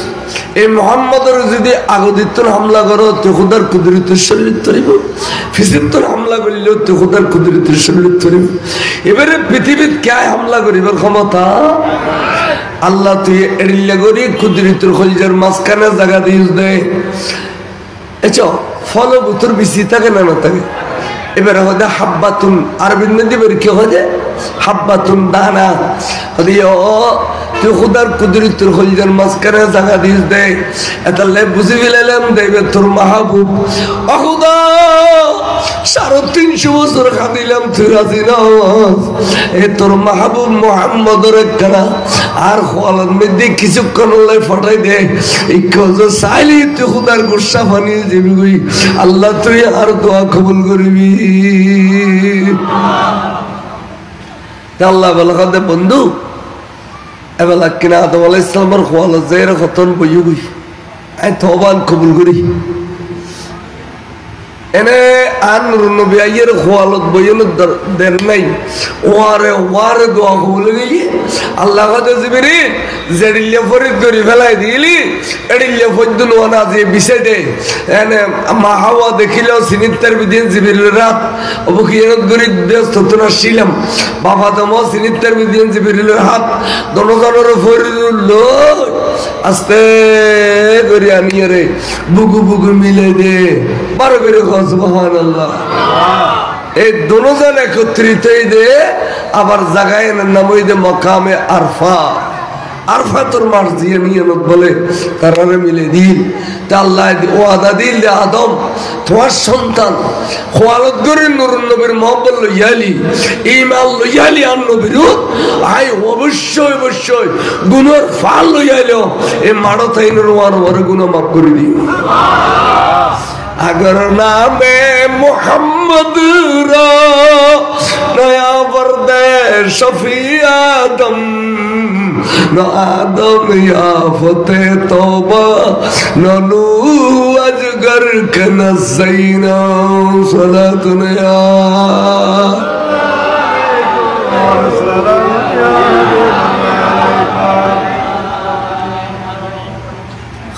এই মুহাম্মদের যদি আগদিত্তর হামলা করো তুই খুদার কুদরতের শরীর তরিব ফিজিত্তর হামলা করলেও তুই খুদার কুদরতের শরীর তরিব এবারে পৃথিবীত কে হামলা করিবার ক্ষমতা আল্লাহ তুই এড়িল্লা করি কুদরতের খলিজার মাঝখানে জায়গা দিস দে এছো ফল বুতর বেশি থাকে না না থাকে এবারে হদে হাব্বাতুন আরবির মধ্যে বের কি হদে হাব্বাতুন দানা হদে ও তুই খুদার কুদরতের খলিজার মাঝখানে জায়গা দিস দে এতালে বুঝি ফেলালাম দেবে তোর মাহবুব ও খুদা 350 বছর খাদিলাম তুই রাজি না এ তোর মাহবুব মুহাম্মদের একখানা আর খোয়ালার মধ্যে কিছুক্ষণ ফটাই দে এই কজ চাইলি তুই খুদার গুসা পানি যাবি গই আল্লাহ তুই আর দোয়া কবুল করবি আল্লাহ বলা কথা বন্ধু এবেলা কিনা আদম আলাইহিস সালামের খোয়ালা জের খতন বইয় গই আই তওবা কবুল করি এনে আন নবী আইয়ের খোয়ালত বইনত দের নাই ওয়ারে দোয়া কবুল গিয়ে আল্লাহ কাছে জিবরিল জেডিলে ফরিদ করি ফেলাই দিলি এডিলে ফদ্দুন ওয়ানা যে বিছে দে এনে মা হাওয়া দেখিলেও সিনিত্তার বিদিন জিবরিল রাত অবকিয়ত গরি ব্যস্ত তোনা ছিলাম বাবা দম সিনিত্তার বিদিন জিবরিলের হাত দনজনের ফরিদুল আস্তে করে আনিয়ে রে বুগু বুগু মিলে দে বারো করে সুবহানাল্লাহ এই দুজন একত্রিত দে আবার জায়গায় নাম ওই দে মকামে আরফা আরফা তোর মার দিয়ে নিয়ে বলে তারা মিলে দিল তা আল্লাহ ওয়াদা দিল দে আদম তোমার সন্তান খোয়ালত করে নুরুন নবীর মহব্বত লইয়ালি ঈমান লইয়ালি আর নবীর আই অবশ্যই অবশ্যই গুনার ফাল লইয়ালো এই মাড়ো তাইনের ওয়ার ওরে গুনাহ মাফ করে দিই अगर नामे मोहम्मद रा नया वर्दे शफी आदम न आदम या फते तौबा न नू अजगर के न ज़ैना सलातुन या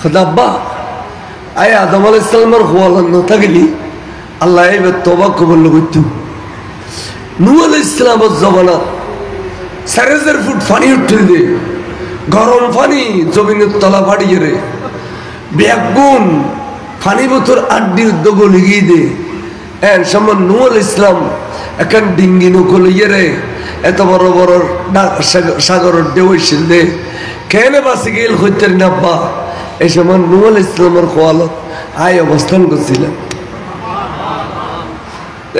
खुदाब्बा আয় আদম আলাইহিস সালামের খোয়ালান না থাকলি আল্লাহ এবে তওবা কবুল করত নূহ আলাইহিস সালামের জমানা 4000 ফুট পানি উঠে দে গরম পানি জমিনের তলা ফাটিয়ে রে বেগুন পানি বোতল আড্ডি উদ্যোগ লিগিয়ে দে এর সময় নূহ আলাইহিস সালাম এখন ডিঙ্গি নকল ইয়ে রে এত বড় বড় সাগরের ঢেউ এসে দে কেন বাসি গেল হইতে না বা এই সময় নূহ আলাইহিস সালামের খোয়ালত আয় অবস্থান করছিলেন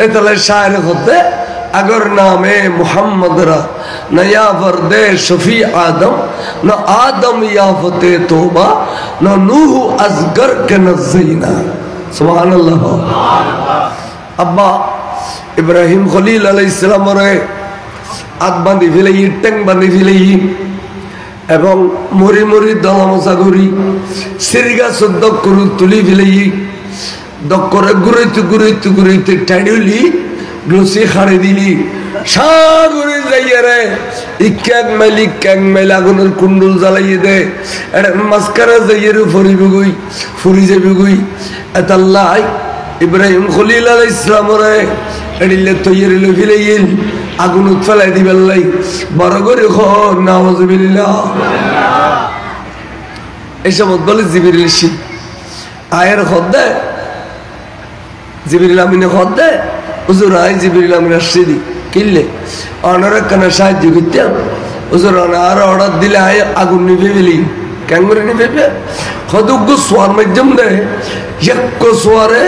তাহলে শায়ের হতে अगर नामे मोहम्मद रा नया वर्दे शफी आदम न आदम याफते तोबा न नूह असगर के नज़ीना सुभान अल्लाह अब्बा इब्राहिम खलील अलैहिस सलाम रे आग बांधी ফেলে ইট্যাং বাঁধি ফেলে এবং মরি মরি দলামসা করি সিরগা সদ্দ করু তুলি ফেলে দক্করে ঘুরাইতে ঘুরাইতে ঘুরাইতে টাইডলি গ্লসি খাড়ে দিলি সাগরে যাইয়া রে ইক্যাক মাইল আগুনের কুণ্ডল জ্বালাইয়ে দে এটা মাস্কারা যাইয়ে রে ফুরি যাবি গই এতাল্লাহ ইব্রাহিম খলিল আলাইহিস সালাম রে এডিলে তৈরি লে ফিলাইল আগুন ফেলাই দিবেন লাই বড় করে খন নাউযুবিল্লাহ এসব বলে জিবরিল শি আয়ের খদ্দে জিবরিল আমিনে খদ্দে হুজুর আই জিবরিল আমিন আসছি কিল্লে অনারে কানে সাহায্য করতে হুজুর আর অর্ডার দিলে আয় আগুন নিভে ফেলি কেন করে নিভে খদুগ্য সোয়ার মাধ্যম দে এক সোয়ারে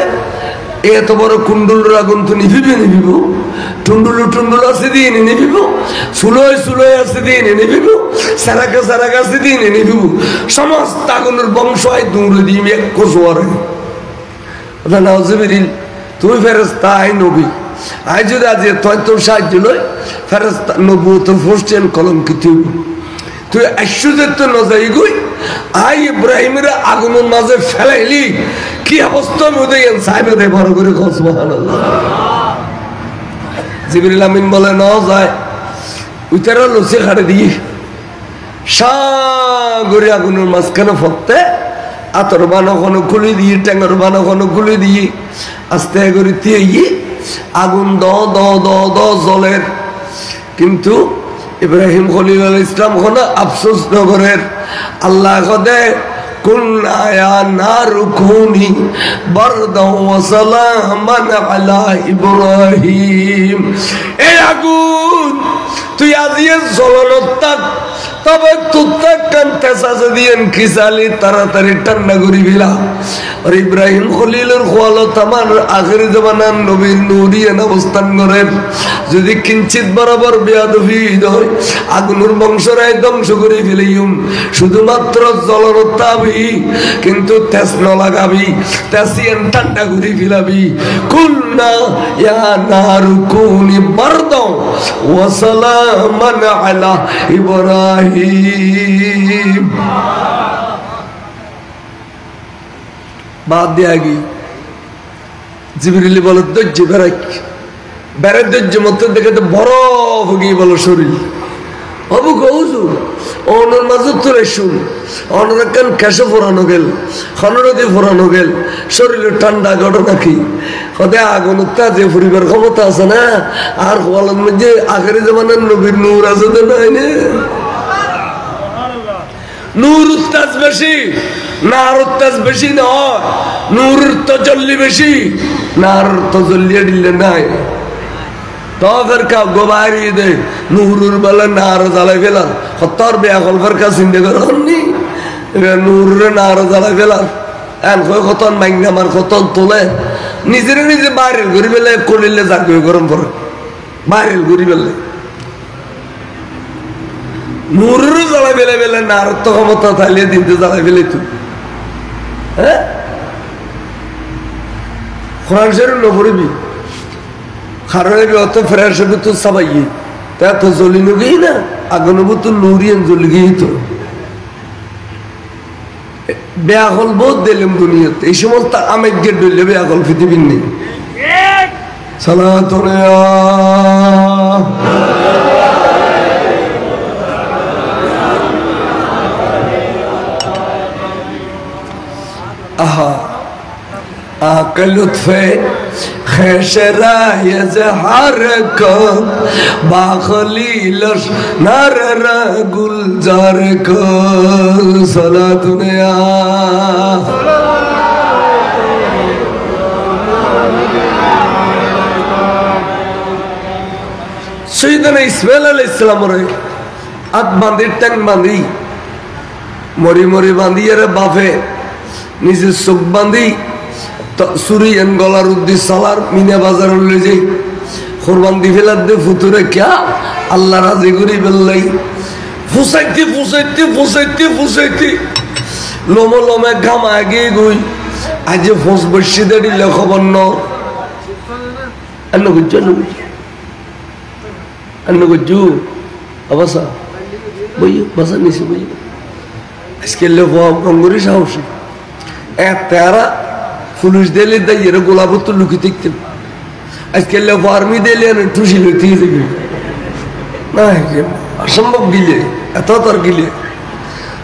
এত বড় কুণ্ডুল আগুন তো নিভিবে নিভিব টুন্ডুল আছে দিয়ে নিভিব সুলয় আছে দিয়ে নিভিব সারাকা আছে দিয়ে নিভিব সমস্ত আগুনের বংশ আয় দৌড়ে দিয়ে এক সোয়ারে নাউযুবিল্লাহ তুই ফেরেশতা আই নবী আই যদি আজ তোর সাহায্য লই ফেরেশতা নবুয়ত ফুসছেন কলঙ্কিত তুই আশ্চর্যের তো নজাই গই আই ইব্রাহিমের আগুনের মাঝে ফেলাইলি কি অবস্থা মধ্যে সাহেব দে বড় করে সুবহানাল্লাহ জিবরিল আমিন বলে না যায় উতারা লসে খাড়ে দিয়ে সাগরে আগুনের মাঝখানে ফতে আতর বানো কোনো খুলে দিয়ে ট্যাঙ্গর বানো কোনো খুলে দিয়ে আস্তে করে দিয়ে আগুন দ জলের কিন্তু ইব্রাহিম খলিল আলাইহিস সালাম কোন আফসোস নগরের আল্লাহ কদে কুলনা ইয়া নারু কুনি বারদাও ওয়া সালামান আলা ইব্রাহিম এই আগুন তুই আজিয়ে জ্বলনত থাক তবে তুত্তাক কান্তে সাজে দিয়েন খিসালি তাড়াতাড়ি ঠান্ডা করি ফেলা আর ইব্রাহিম খলিলের খোয়ালত আমার আখেরি জামানার নবীর নূরিয়ান অবস্থান করেন যদি কিঞ্চিত বরাবর বেয়াদবি হয় আগুনের বংশরাই ধ্বংস করে ফেলিম শুধুমাত্র জলরত্তাবি কিন্তু তেজ ন লাগাবি তেসিয়ান ঠান্ডা করে ফেলাবি কুলনা ইয়া নারু কুনি বারদাও ওয়া সালামান আলা ইব্রাহিম बात दिया गई জিবরিল বলে ধৈর্য বেড়াই বেড়ে ধৈর্য মতো দেখে তো বড় ভুগিয়ে বলো শরীর অবু কৌজু অনর মাঝে তোরে শুন অনর কেন ক্যাশে ফোরানো গেল খনরদি ফোরানো গেল শরীরে ঠান্ডা ঘটনা কি হতে আগুন যে পরিবার ক্ষমতা আছে না আর বলেন যে আগের জমানের নবীর নূর আছে তো নাই না নূর উত্তাজ বেশি না আর উত্তাজ বেশি নয় নূর তজল্লি বেশি না আর তজল্লিয়া দিলে নাই তখন কাউ গোবারি দে নুরুর বেলা নার জ্বালাই ফেলার হত্তর বেয়া গল্পের কাছে চিন্তা করেননি নুরে নার জ্বালাই ফেলার এন কতন মাইনা আমার কতন তোলে নিজের নিজে বাইরেল ঘুরি পেলে কলিলে জাগবে গরম পরে বাইরেল ঘুরি পেলে নুরের জ্বালাই ফেলে ফেলে নার তো ক্ষমতা থালিয়ে দিনতে জ্বালাই ফেলে তুই হ্যাঁ কোরআন শরীফ নপড়বি খারণে অত ফ্রেশ হবে তো সবাই তা তো জ্বলি নগেই না আগুন তো নুরিয়ান জ্বলি গিয়ে তো বেয়াকল বহুত দিলাম দুনিয়াতে এই সমস্ত আমের গেট ডলে বেয়াকল পৃথিবীর নেই সালাতুনে আহা आका लुत्फे खेशरा यज़हार को बाखलीलश नाररा गुलजार को सलातुने सैयदना इस्माइल अलैहिस्सलाम रे आत बांधी टंग बांधी मोरी मोरी बांधी रे बाफे निजे सुख बांधी सुरी गलार उद्दी सालार मीना बाजार ले जाई कुरबान दी फेलार दे फुतुरे क्या अल्लाह राजी करी बेल्लाई फुसाइती फुसाइती फुसाइती फुसाइती लोमो लोमे घाम आगे गई आज फुस बच्ची दे दिले खबर न अन्नो गुज्जू अबसा बइयो बसा निसे बइयो इसके लिए वो गंगुरी साहसी ए तेरा पुलिस दिले दाइरे गोलाबत तो लुकी देखते আজকে ফার্মি দিলে টুসি লইতে যাবে না অসম্ভব গিলে এত তোর গিলে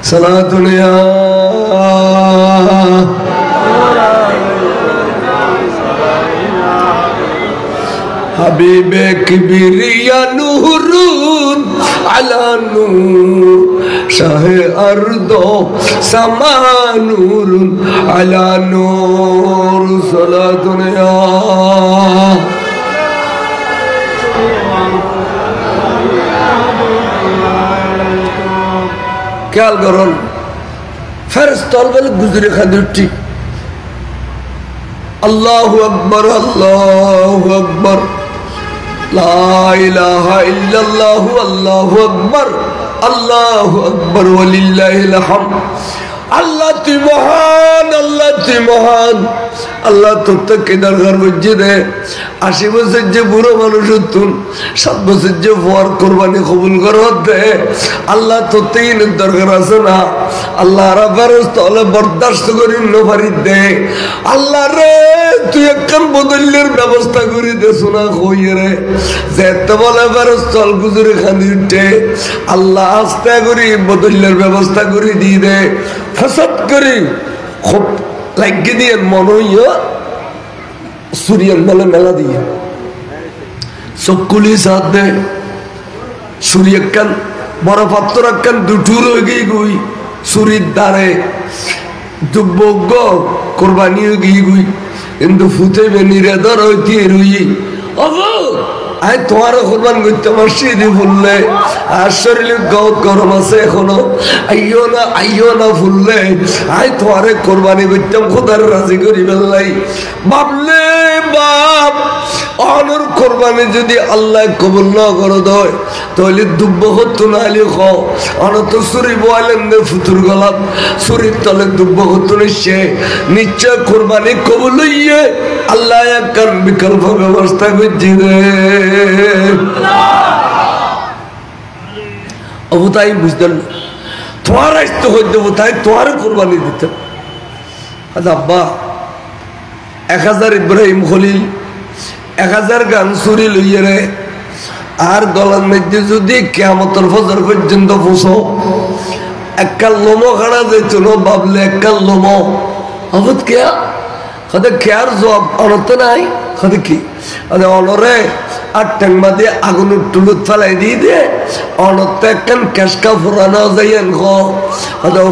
সালাতুনিয়া হাবিবে কিবরিয়া নূরুন আলা নূর শাহে আরদো সামা নূরুন আলা নূর সালাতুনিয়া ख्याल करो फेरस्तल वाले गुजरे खादुट्टी अल्लाहु अकबर ला इलाहा इल्लल्लाहु अल्लाहु अकबर वलिल्लाहिल हम्द अल्लाह तू महान अल्लाह तो तक दरगार बज्जे दे 80 বছর যে বুড়ো মানুষ তুন 7 বছর যে ফর কুরবানি কবুল করত দে আল্লাহ তো তিন দরগার আছে না আল্লাহ রাব্বারস তলে বরদাস্ত করি নফারি দে আল্লাহ রে তুই একখান বদলের ব্যবস্থা করে দে শোনা কই রে যেতে বলে বারস তল গুজরে খানি উঠে আল্লাহ আস্তে করি বদলের ব্যবস্থা করে দি দে ফসদ করি খুব লাগিয়ে দিয়ে মনে হইয়া सूर्य मेले मेला दिए सबकुली साथ दे सूर्य कन बड़ा पत्थर कन दुटूर हो गई सूर्य दारे दुबोगो कुर्बानी हो गई इंदु फुटे में निरेदर होती है रुई अब आई तुम्हारा कुर्बान गुत्ते मस्जिद फुल्ले आश्चर्य गौत गरम আছে এখনো আইयो না ফুললে आई तुम्हारे कुर्बानी गुत्ते खुदार राजी करी बेल्লাই बाबले बाप অনর কুরবানি যদি আল্লাহ কবুল না করে দেয় তাহলে দুব্ব হতো না আলি খ অনত সুরি বলেন দে ফুতুর গলাপ সুরির তলে দুব্ব হতো নিশ্চয় কুরবানি কবুল হইয়ে আল্লাহ একখান বিকল্প ব্যবস্থা করছে রে অবতাই বুঝতেন তোমার আসতে হইতে অবতাই তোমার কুরবানি দিতে আচ্ছা আব্বা 1000 ইব্রাহিম খলিল 1000 গান চুরি লইয়ে রে আর গলার মধ্যে যদি কিয়ামতের ফজর পর্যন্ত পৌঁছো এককাল লোমো খাড়া যেত না বাবলে এককাল লোমো হবত কেয়া হতে খেয়ার জবাব অনত নাই হতে কি অনরে আর টেংমা দিয়ে আগুনের টুলুত ফেলাই দিয়ে দে অনত একখান কেসকা ফুরানো যাইয়েন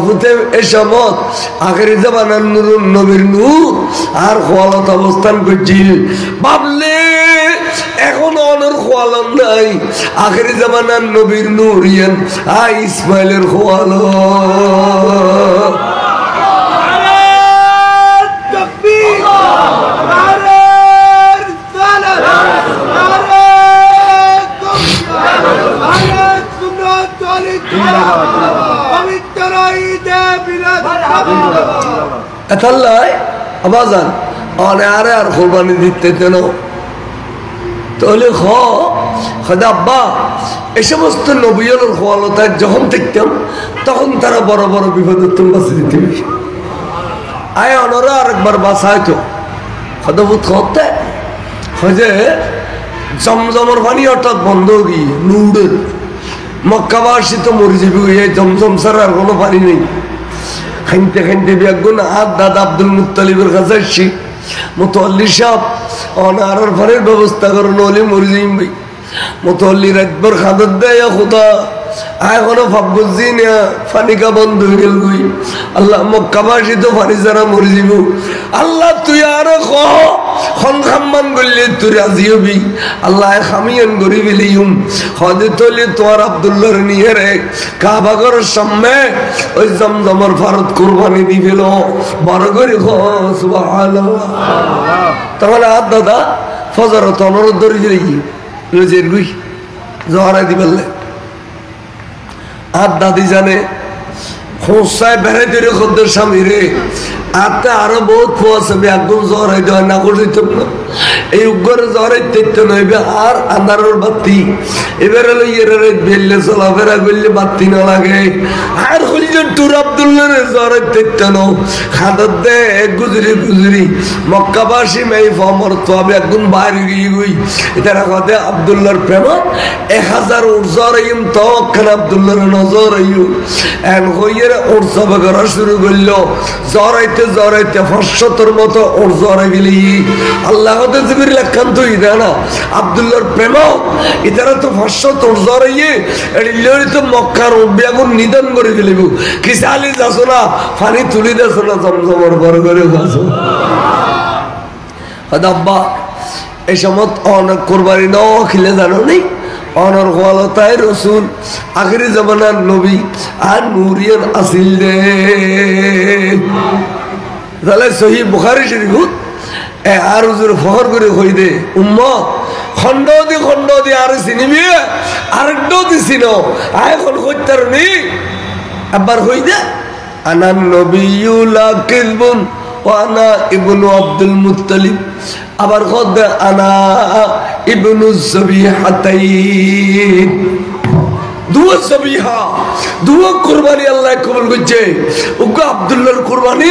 হতে এসমত আখেরি জামানার নুরুন নবীর নূর আর খোয়ালত অবস্থান করছিল বাবলে এখন অনর খোয়ালত নাই আখেরি জামানার নবীর নূর ইয়ান ইসমাইলের খোয়ালত আবাজান আরে আর কোরবানি দিতে কেন তাহলে আব্বা এই সমস্ত নবীর খোয়ালতায় যখন দেখতাম তখন তারা বড় বড় বিপদের তুমি বাঁচে দিতে আয় অনরা আরেকবার বাঁচায় তো খদবুত করতে যে জমজমর পানি হঠাৎ বন্ধ গিয়ে নুডের মক্কাবাসী তো মরে যাবে এই জমজম ছাড়া আর কোনো পানি নেই খাইতে খাইতে বেগুন আর দাদা আব্দুল মুত্তালিবের কাছে আসছি মুতল্লি সাহেব অনার ফলের ব্যবস্থা করো নলে মরে যাইম ভাই মুতল্লি রাতভর খাদর দেয় খুদা এখনো ভাবছি না পানিকা বন্ধ হয়ে গেল গুই আল্লাহ মক্কাবাসী তো পানি ছাড়া মরে যাব আল্লাহ তুই আরো খন খাম্মান করলে তুই রাজি হবি আল্লাহ খামিয়ান করি ফেলিম হদে তলি তোর আব্দুল্লাহর নিয়ে রে কাবাগর সামনে ওই জমজমর ভারত কোরবানি দি ফেল বড় করে সুবহানাল্লাহ তাহলে আর দাদা ফজর তো অনুরোধ ধরে গেলি রোজের গুই জহরাই দি বললে আর দাদি জানে খোঁসায় বেড়াই তৈরি খদ্দের স্বামী রে আতে আরো বহুত খোঁজ হবে একদম জহরাই দেওয়া না করতে না এই উগ্রে জহরাই তেতে নইবে আর আন্ধারের বাতি এবারে লইয়ের বেললে চলাফেরা করলে বাতি না লাগে আর হইলেন টুর আব্দুল্লাহ জহরাই তেতে ন খাদর দে গুজরি গুজরি মক্কাবাসী মেই ফমর তো আমি একদম বাইরে গিয়ে গই এটা রাখতে আব্দুল্লাহর প্রেম 1000 উর্জরাইম তো খান আব্দুল্লাহর নজর আইও এন হইয়ের উর্জব করা শুরু করলো জহরাইতে 500 মতো ওর জহরাই গেলি আল্লাহ জিবির লাখান্ত ইদা না আব্দুল্লাহর প্রেম ইতারা তো 500 তোর জহরাইয়ে এড়িলেই তো মক্কার বেগুন নিধন করে ফেলিব কিসালি যাসো না পানি তুলি দেছো না জমজমর বড় করে যাসো আব্বা এই সমত অনেক কোরবানি নাও খিলে জানো নেই অনর খোয়ালতায় রসুল আখিরি জামানার নবী আর নুরিয়ান আসিল দে তাহলে সহি বুখারী শরীফত আর হুজুর ফখর করে কই দে উম্মত খন্ড দি আর চিনিবি আরেকটা দিছিল আয় কোন কইতার নি একবার কই দে আনান নবিয়ুলা কিলবুন ওয়ানা ইবনু আব্দুল মুত্তালিব আবার কদ আনা ইবনু যবিহাতাইন দুয়া যবিহা দুয়া কুরবানি আল্লাহ কবুল করছে উগো আব্দুল্লাহর কুরবানি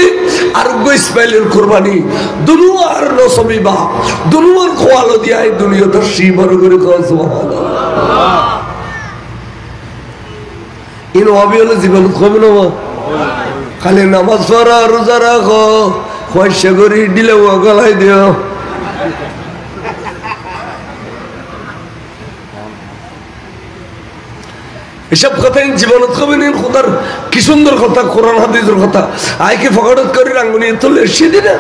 আর উগো ইসমাইলের কুরবানি দুনু আর নসবিবা দুনু আর খোয়ালো দিয়া এই দুনিয়াতে শিবর করে কয় সুবহানাল্লাহ ইনো হবে হলো জীবন কবে না খালি নামাজ পড়া রোজা রাখো পয়সা করি দিলে ও গলায় দিও এসব কথা জীবনত কবে নিন খোদার কি সুন্দর কথা কোরআন হাদিসের কথা আইকে ফকড়ত করে রাঙ্গুনি তুলে এসে দিনা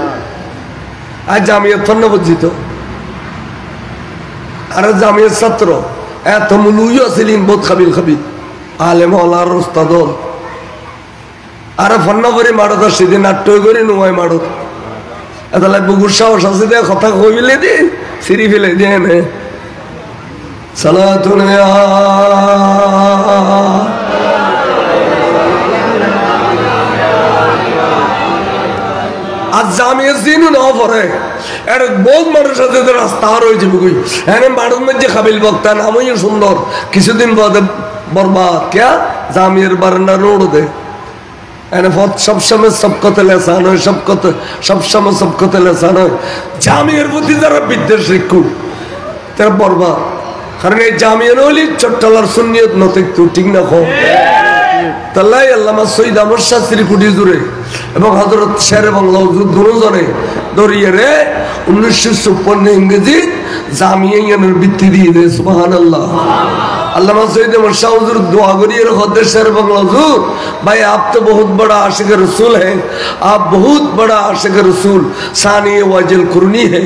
আজ জামিয়াত ফন্ন বজিত আর জামিয়াত ছাত্র এত মুলুইও ছিলেন বহুত খাবিল খাবিল আলেম হলার উস্তাদ আর ফন্ন করে মারত সেদিন নাট্য করে নোয়াই মারত এতলাই বুকুর সাহস আছে দিয়ে কথা কইলে দিন সিঁড়ি ফেলে দিয়ে নে সালাতুন আজ জামিয়া দিন না পরে এর বহুত মানুষ আছে রাস্তা আর হয়ে যাবে কই হ্যাঁ মাঠের মধ্যে খাবিল বক্তা নামই সুন্দর কিছুদিন বাদে বরবাদ কে জামিয়ার বারান্দা রোড দে সবসময় সবকতে লেসান হয়, সবসময় সবকতে লেসান হয়। জামিয়ার প্রতি যারা বিদ্বেষ রেখু তারা বরবাদ। কারণ এই জামিয়া নইলে চট্টলার সুন্নিয়ত নতিকতু ঠিক না খো তাল্লাই আল্লামা সৈয়দ আহমদ শাস্ত্রী কুটি জুড়ে এবং হযরত শেরে বাংলা হুজুর দুজনে দরিয়ে রে 1956 ইংরেজি জামিয়া ইয়ানের ভিত্তি দিয়ে দেয়। সুবহানাল্লাহ। अल्लामा सैयद अहमद शाह हुजूर दुआ करिए खुद शेर बंगला हुजूर भाई आप तो बहुत बड़ा आशिक रसूल हैं, आप बहुत बड़ा आशिक रसूल सानी वाजिल कुरनी है,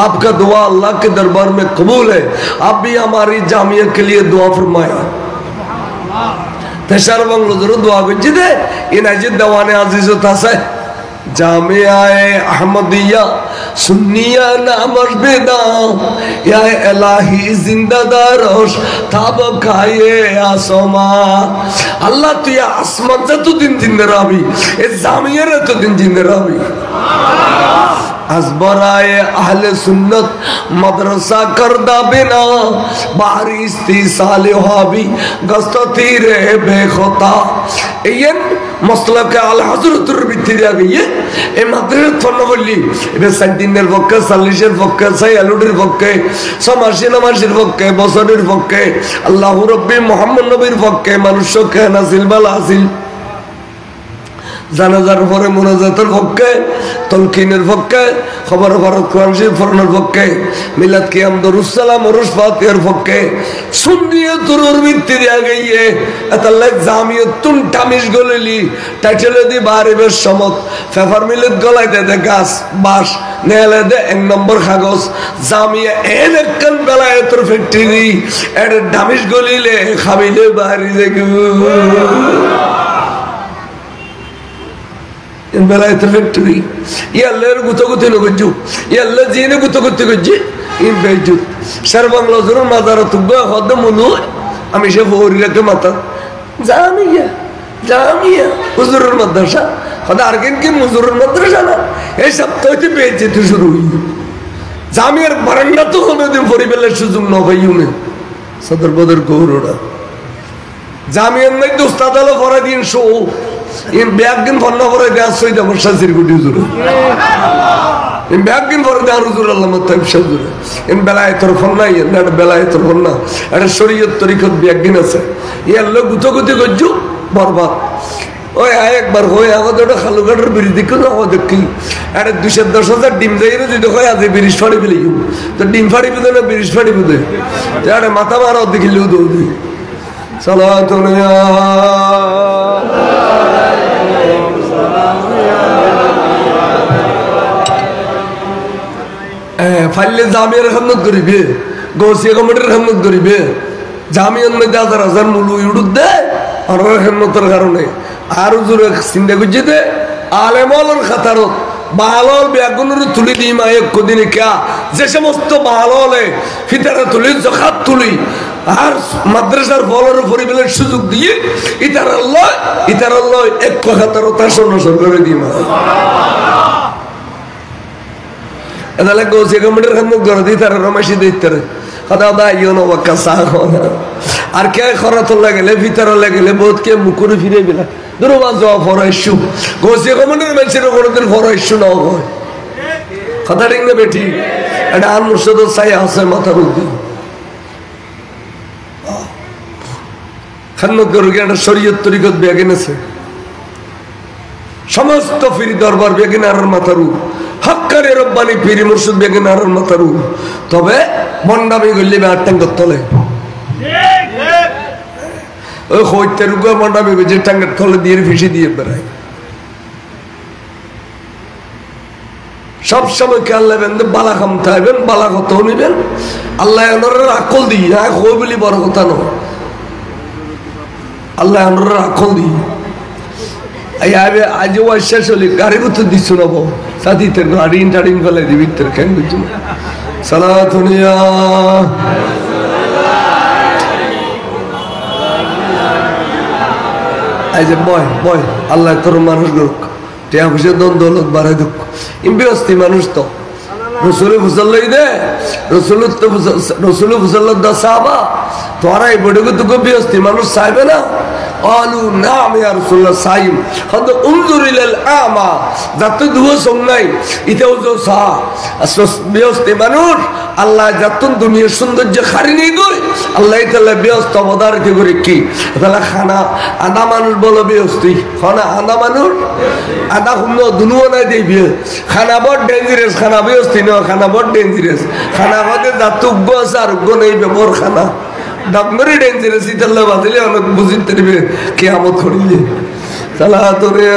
आपका दुआ अल्लाह के दरबार में कबूल है, आप भी हमारी जामिया के लिए दुआ फरमाए। शेर बंगला हुजूर दुआ करिए इन अजित दवाने अजीज तासे जामिया अहमदिया सुन्निया नामश बेदा या इलाही जिंदादारोश ताब खाए आसमा अल्लाह तू या आसमान से तो दिन जिंदा रही इस जामिया रे तो दिन जिंदा रही अज़बराए अहले सुन्नत मदरसा करदा बिना बाहरी इस्तिसाले हाबी गस्तती रे बेखता ये मसला के आल हज़रत बितिरिया गई है ए मदरसा फन्न बोली इबे संदिनर वक्के सलिशर वक्के सयालुडर वक्के समाशिन माशिर वक्के बसरिर वक्के अल्लाह रब्बी मोहम्मद नबीर वक्के मनुष्य के नसिल बल हासिल জানাজার পরে মুনাজাতের পক্ষে তলকিনের পক্ষে খবর ফরত কোরআন শরীফ পড়ানোর পক্ষে মিলাদ কিয়াম দরুদ সালাম ওরস ফাতিহার পক্ষে সুন্নিয়তুর ভিত্তি দিয়া গইয়ে আতাল্লাহ জামিয়াতুন টামিশ গললি টাইটেলে দি বারিবের সমত পেপার মিলাদ গলাইতে দে গাছ বাঁশ নেলে দে এক নম্বর কাগজ জামিয়া এন একখান বেলায়েতের ফ্যাক্টরি এর টামিশ গলিলে খাবিলে বাড়ি দেখু in belayet factory yaller guto guto logju yalla jine guto guto gojji in bejut sarbanglo zurun mazara tugga khod mulu ami she fori lake mata Jamia হুজুরের মাদ্রাসা খোদা আরকেন কি হুজুরের মাদ্রাসা না এই সব তোতে বেজেত শুরু হই জামিয়ার বারান্দা তো কোনদিন পরিবেলের সুযোগ না হইউনে সদর বদর গৌরড়া জামিয়ার নাই উস্তাদ হলো পরে দিন show in bagin fonna pore da soida borsha sirguti zuru in bagin pore da huzur Allah matab shazur in belayetor fonna in da belayetor fonna eta shoriyat tariqat bagin ase yalla guto guti gojju barbat oy ekbar hoy agod oda khalugadar biridi ko na odekki eta 210,000 dim jaire jodi hoy aje birish fadi beliu to dim fadi bido na birish fadi bido eta mata maro odekkilu dodi salatun ya ফাইলে জামিয়ার রহমত করিবে গৌসিয়া কমিটির রহমত করিবে জামিয়ার মধ্যে 1000 মুলু ইউডুদ দে আর রহমতের কারণে আর হুজুর চিন্তা করছে দে আলেমর খাতারত বাহালল বেগুনের তুলি দি মা এক দিন কিয়া যে সমস্ত বাহাললে ফিতারে তুলি জাকাত তুলি আর মাদ্রাসার বলর পরিবেলের সুযোগ দিয়ে ইতার আল্লাহ এক খাতারত তাসন করে দি মা এদালে গৌসিয়া কমিটির রহমত করে দি তার রমেশি দিতে খোদা দা ইউনো ওয়াক্কা সাহনা আর কে খরাতুল লাগলে ভিতর লাগলে বহুত কে মুকুরি ফিরে বিলা দুরবা জবা ফরাইশু গৌসিয়া কমিটির মেনসের কোনদিন ফরাইশু না হয় কথা ঠিক না বেটি এটা আর মুর্শিদ সাই আছে মাথা রুদি খান্নত করে একটা শরীয়ত তরিকত বেগেন আছে সমস্ত ফিরি দরবার বেগেন আর মাথারু হক্কারে রব্বানি পীর মুর্শিদ বেগেন আর মাথারু তবে মন্ডামি গল্লি আটটাঙ্গ তলে ওই হইতের উপর মন্ডামি যে টাঙ্গের তলে দিয়ে ফিসে দিয়ে বেড়ায় সবসময় খেয়াল নেবেন বালা খামতে হইবেন বালা কত নিবেন আল্লাহ আকল দিই হই বলি বড় কথা নয় আল্লাহ আকল দিই আজ শেষ হলে গাড়ির উত্তর দিচ্ছ না বউ সাথীতে গাড়িন টাড়িন ফেলে দিবি কেন বুঝছো না সালাতুনিয়া বয় আল্লাহ তোর মানুষ গরুক টিয়া পয়সা দন দৌলত বাড়াই দুঃখ ইম্বিয়স্তি মানুষ তো রসুল ফুসল্লাই দে রসুল ফুসল্লার দা সাহাবা তোরা এই বড় তুকে বিয়স্তি মানুষ চাইবে না قالوا نعم يا رسول الله صائم قد انظر الى الاعمى যাতে দুয়া সঙ্গাই এটাও তো সা আসস বিয়স্তে মানুষ আল্লাহ যতন দুনিয়ার সৌন্দর্য খারিনি গই আল্লাহ তাআলা বিয়স্ত অবদারকে করে কি তাহলে খানা আদা মানুষ বলো বিয়স্তি খানা আদা মানুষ আদা হুনো দুনুও না দিবি খানা বড় ডেঞ্জারাস খানা বিয়স্তি না খানা বড় ডেঞ্জারাস খানা হতে যাতুগ্য আছে আর উগ্য নেই বেবর খানা ডাকমরি ডেঞ্জারাস ইতাল্লাহ বাদিলে অনেক বুঝিতে দিবে কিয়ামত করিলে সালাতুরে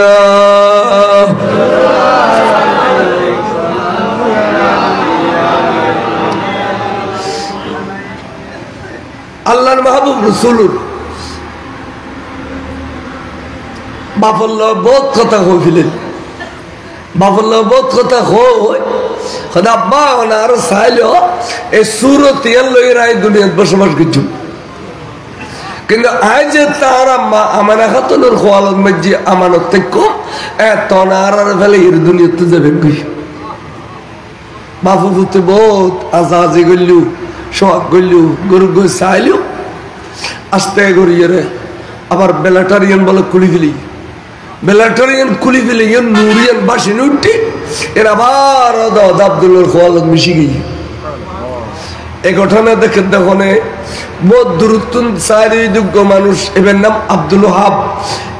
আল্লাহর মাহবুব রাসূলুর বাফল্লা বহুত কথা হইলেন বাফল্লা বহুত কথা হয় খোদা আব্বা ওনার সাইলো এই সুরত লইরাই দুনিয়াত বসবাস করছো কিন্তু আজ তারা আমানা খাতুনের খোয়ালত মজ্জি আমানত থেকে তনার ফেলে এর দুনিয়াতে যাবে কই বাপু পুতে বহুত আজাজি গল্লু শখ গল্লু গরু গো চাইলু আস্তে গড়িয়ে রে আবার বেলাটারিয়ান বলে খুলি ফেলি বেলাটারিয়ান খুলি ফেলি নুরিয়ান বাসিন উঠি এর আবার আব্দুল্লাহর খোয়ালত মিশি গিয়ে এই ঘটনা দেখে দেখনে বহুত দূরত্বন চারিযোগ্য মানুষ এবার নাম আব্দুল ওহাব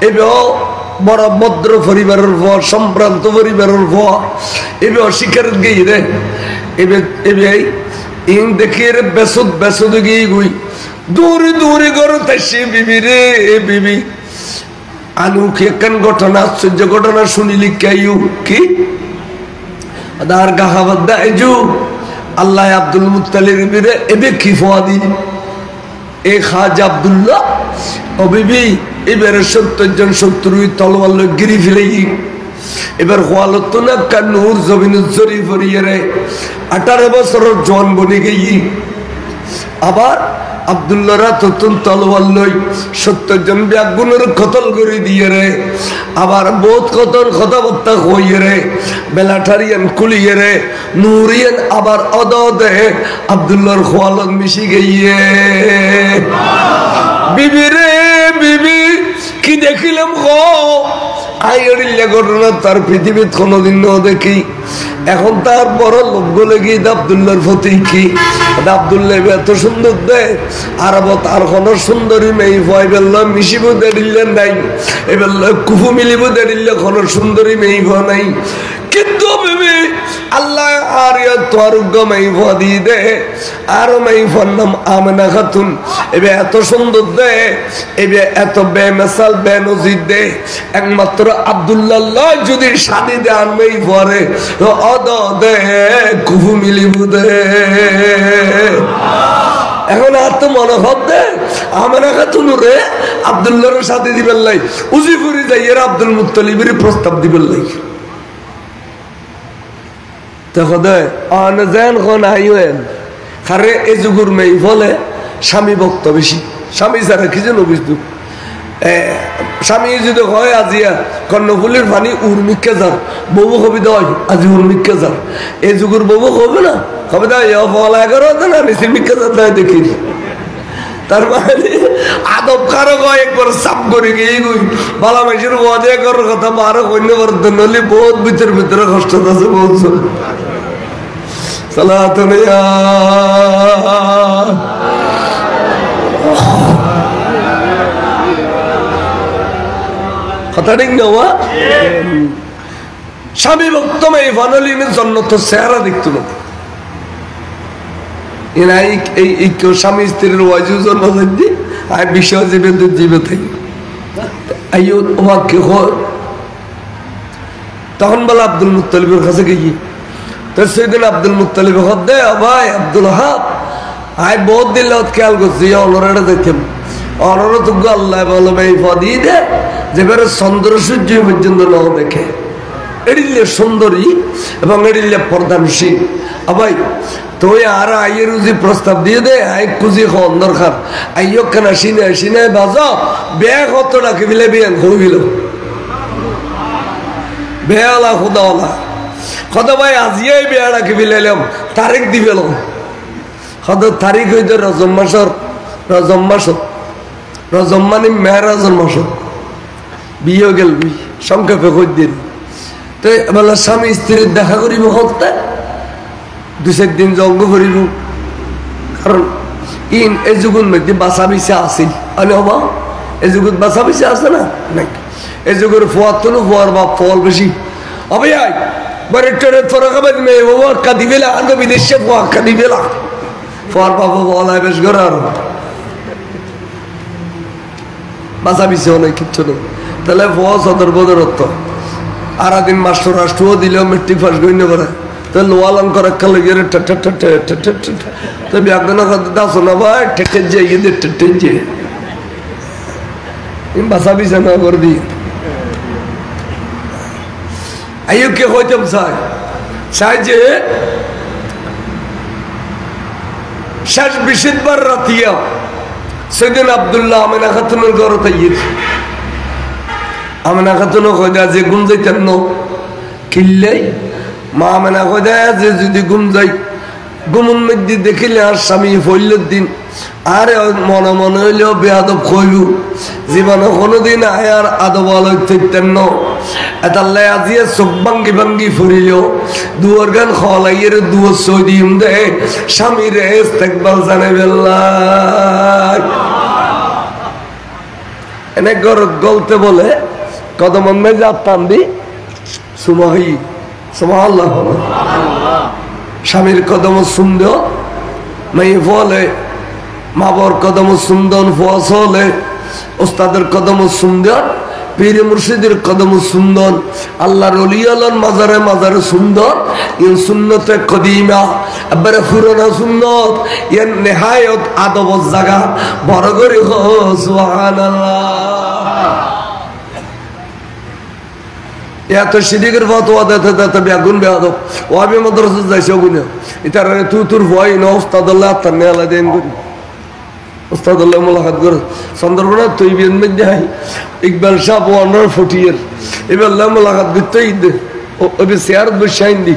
এবার বড় ভদ্র পরিবারের ভয় সম্ভ্রান্ত পরিবারের ভয় এবার অস্বীকার গিয়ে রে এবার ইন দেখিয়ে রে বেসদ বেসদ গিয়ে গুই দূরে দূরে গরু তাইছে বিবি রে বিবি আনুকে একখান ঘটনা আশ্চর্য ঘটনা শুনিলি কেউ কি আদার গাহাবাদ্দা এজু আল্লাহ আব্দুল মুত্তালিবের এবে কি ফোয়াদি এ খাজা আব্দুল্লাহ ও বিবি এবার 70 জন শত্রুই তলোয়ার লই গিরি ফেলে এবার হওয়ালত না কানুর জমিন জরি ফরিয়ে রে 18 বছরের জন বনে গেই আবার আব্দুল্লাহরা ততন তলোয়ার লই 70 জন ব্যাগুনের কতল করে দিয়ে রে আবার বহুত কতল কথাবার্তা হইয়ে রে বেলাটারিয়ান কুলিয়ে রে নুরিয়ান আবার অদদে আব্দুল্লাহর খোয়ালত মিশি গইয়ে বিবি রে বিবি কি দেখিলাম গো আইরিল্লা ঘটনা তার পৃথিবীত কোনোদিন ন দেখি এখন তার বড় লোক লেগে আব্দুল্লাহর প্রতি কি আব্দুল্লাহ এত সুন্দর দে আর তার কোন সুন্দরী মেয়ে ভয় বেলল মিশিব দেড়িল্লেন নাই এবার কুফু মিলিব দেড়িল্লে কোন সুন্দরী মেয়ে ভয় নাই কিন্তু ভেবে আল্লাহ আর তোয়ারুগ্য মেয়ে ভয় দিয়ে দে আরো মেয়ে ভর নাম আমেনা খাতুন এবে এত সুন্দর দে এবে এত বেমেসাল বেনজির দে একমাত্র আব্দুল্লাহ যদি শাদি দে আর মেয়ে ভরে অদ দে কুফু মিলিব দে এখন আর তো মনোভাব দে আমেনা খাতুন রে আব্দুল্লাহর সাথে দিবেন লাই উজিফুরি যাই এর আব্দুল মুত্তালিবের প্রস্তাব দিবেন লাই স্বামী ভক্ত বেশি স্বামী ছাড়া কি যেন বুঝতো স্বামী যদি হয় আজিয়া কর্ণফুলির পানি উর্মিককে যার বউ কবি দেয় আজি উর্মিককে যার এই যুগের বউ হবে না কবে দেয় ফল 11 না মিশিমিককে যার দেয় দেখি তার মানে আদব কারো একবার সাপ করে গিয়ে গুই বালা মাসের ওয়াদে করার কথা বারো কন্য বর্ধন হলে বহুত ভিতরে কষ্ট আছে বহুত সালাতুন ইয়া কথা ঠিক না স্বামী ভক্ত মেয়ে ফানলিনের জন্য তো চেহারা দেখতো না স্বামী স্ত্রীর ওয়াজু জন্ম দি আর বিষয় জীবে থাকি আইও ওকে তখন বলে আব্দুল মুত্তালিবের কাছে গিয়ে তো সেদিন আব্দুল মুত্তালিব দে ভাই আব্দুল হাব আই বহুত দিন খেয়াল করছি অনরাটা দেখতাম অনর তো আল্লাহ বলো এই পদি দে যে বেড়ে চন্দ্র সূর্য পর্যন্ত ন দেখে এড়িলে সুন্দরী এবং এড়িলে প্রধানশীল ভাই তুই আর আইয়ের উজি প্রস্তাব দিয়ে দে আই কুজি খন দরকার আইয় কেনা সিনে বাজা বেয়া কত রাখি বিলে বিয়ান হইল বেয়ালা খুদাওয়ালা কত ভাই আজিয়াই বেয়া রাখি বিলাইলাম তারিখ দিবেল কত তারিখ হইতে রজম মাসর রজব মানে মেহরাজের মাস বিয়ে গেল সংক্ষেপে দিন তো এবার স্বামী স্ত্রীর দেখা করিব হত্যা 2-4 দিন যজ্ঞ করিব কারণ ইন এই যুগের মধ্যে বাঁচা বিছা আসিল আরে হবা এই যুগত বাঁচা বিছা আছে না নাকি এই যুগের ফোয়ার তো ফোয়ার বা ফল বেশি হবে আই বরে টোরে ফরকাবাদ মেয়ে বাবা কাদি বেলা আর বিদেশে ফোয়া কাদি বেলা ফোয়ার বাবা বলা বেশ করে আর বাঁচা বিছে অনেক কিচ্ছু নেই তাহলে ফোয়া সদর বদরত্ব আর দিন মাস্টার রাষ্ট্রও দিলেও মেট্রিক পাস করিতে পারে তো লোয়ালং করে কালে গিয়ে তো ব্যাকরণ দাস না ভাই ঠেটে যে ইয়ে ঠেটে যে বাসা বিছা না করে দি আইও কে হইতাম চাই যে শেষ 20 বার রাতিয়া সেদিন আব্দুল্লাহ আমিনা খাতুনের ঘর তাইয়ে আমিনা খাতুন কইদা যে গুম যাইতেন ন কিল্লাই মা আমিনা কইদা যে যদি গুম যাই গুমুর মধ্যে দেখিলে আর স্বামী ফইলের দিন আরে মনে মনে হইলেও বেয়াদব কইব জীবনে কোনোদিন আয়ার আদব আলোক থাকতেন ন এতাল্লাই আজিয়ে চোখ ভাঙ্গি ভাঙ্গি ফুরিল দুয়ার গান খলাইয়ের দুয়ার সদিম দে স্বামীর ইস্তেকবাল জানে বেল্লাই এনে গরত গলতে বলে কদম মেজা টান্দি সুমাহি সুবহানাল্লাহ স্বামীর কদম সুন্দর মেয়ে ফলে মাবর কদম সুন্দর ফলে ওস্তাদের কদম সুন্দর পীর মুর্শিদের কদম সুন্দর আল্লাহর ওলিয়ালার মাজারে মাজারে সুন্দর ইন সুন্নতে কদিমা এবারে পুরনো সুন্নত ইন নেহায়ত আদব জায়গা বড় করে সুবহানাল্লাহ এত সিদ্দিকের ফতোয়া দিতে দিতে বেগুন বেয়াদব ওয়াবি মাদ্রাসা যাইছে গুনা এটার তুই তোর ভয় না উস্তাদুল্লাহ তানে আলা দেন গুনি উস্তাদুল্লাহ মুলাকাত করে সুন্দরবনে তুই বিন মধ্যে আই ইকবাল সাহেব ওয়ানার ফটিয়ার এবার মুলাকাত দিতে ঈদ ওবে শেয়ার বসাইন দি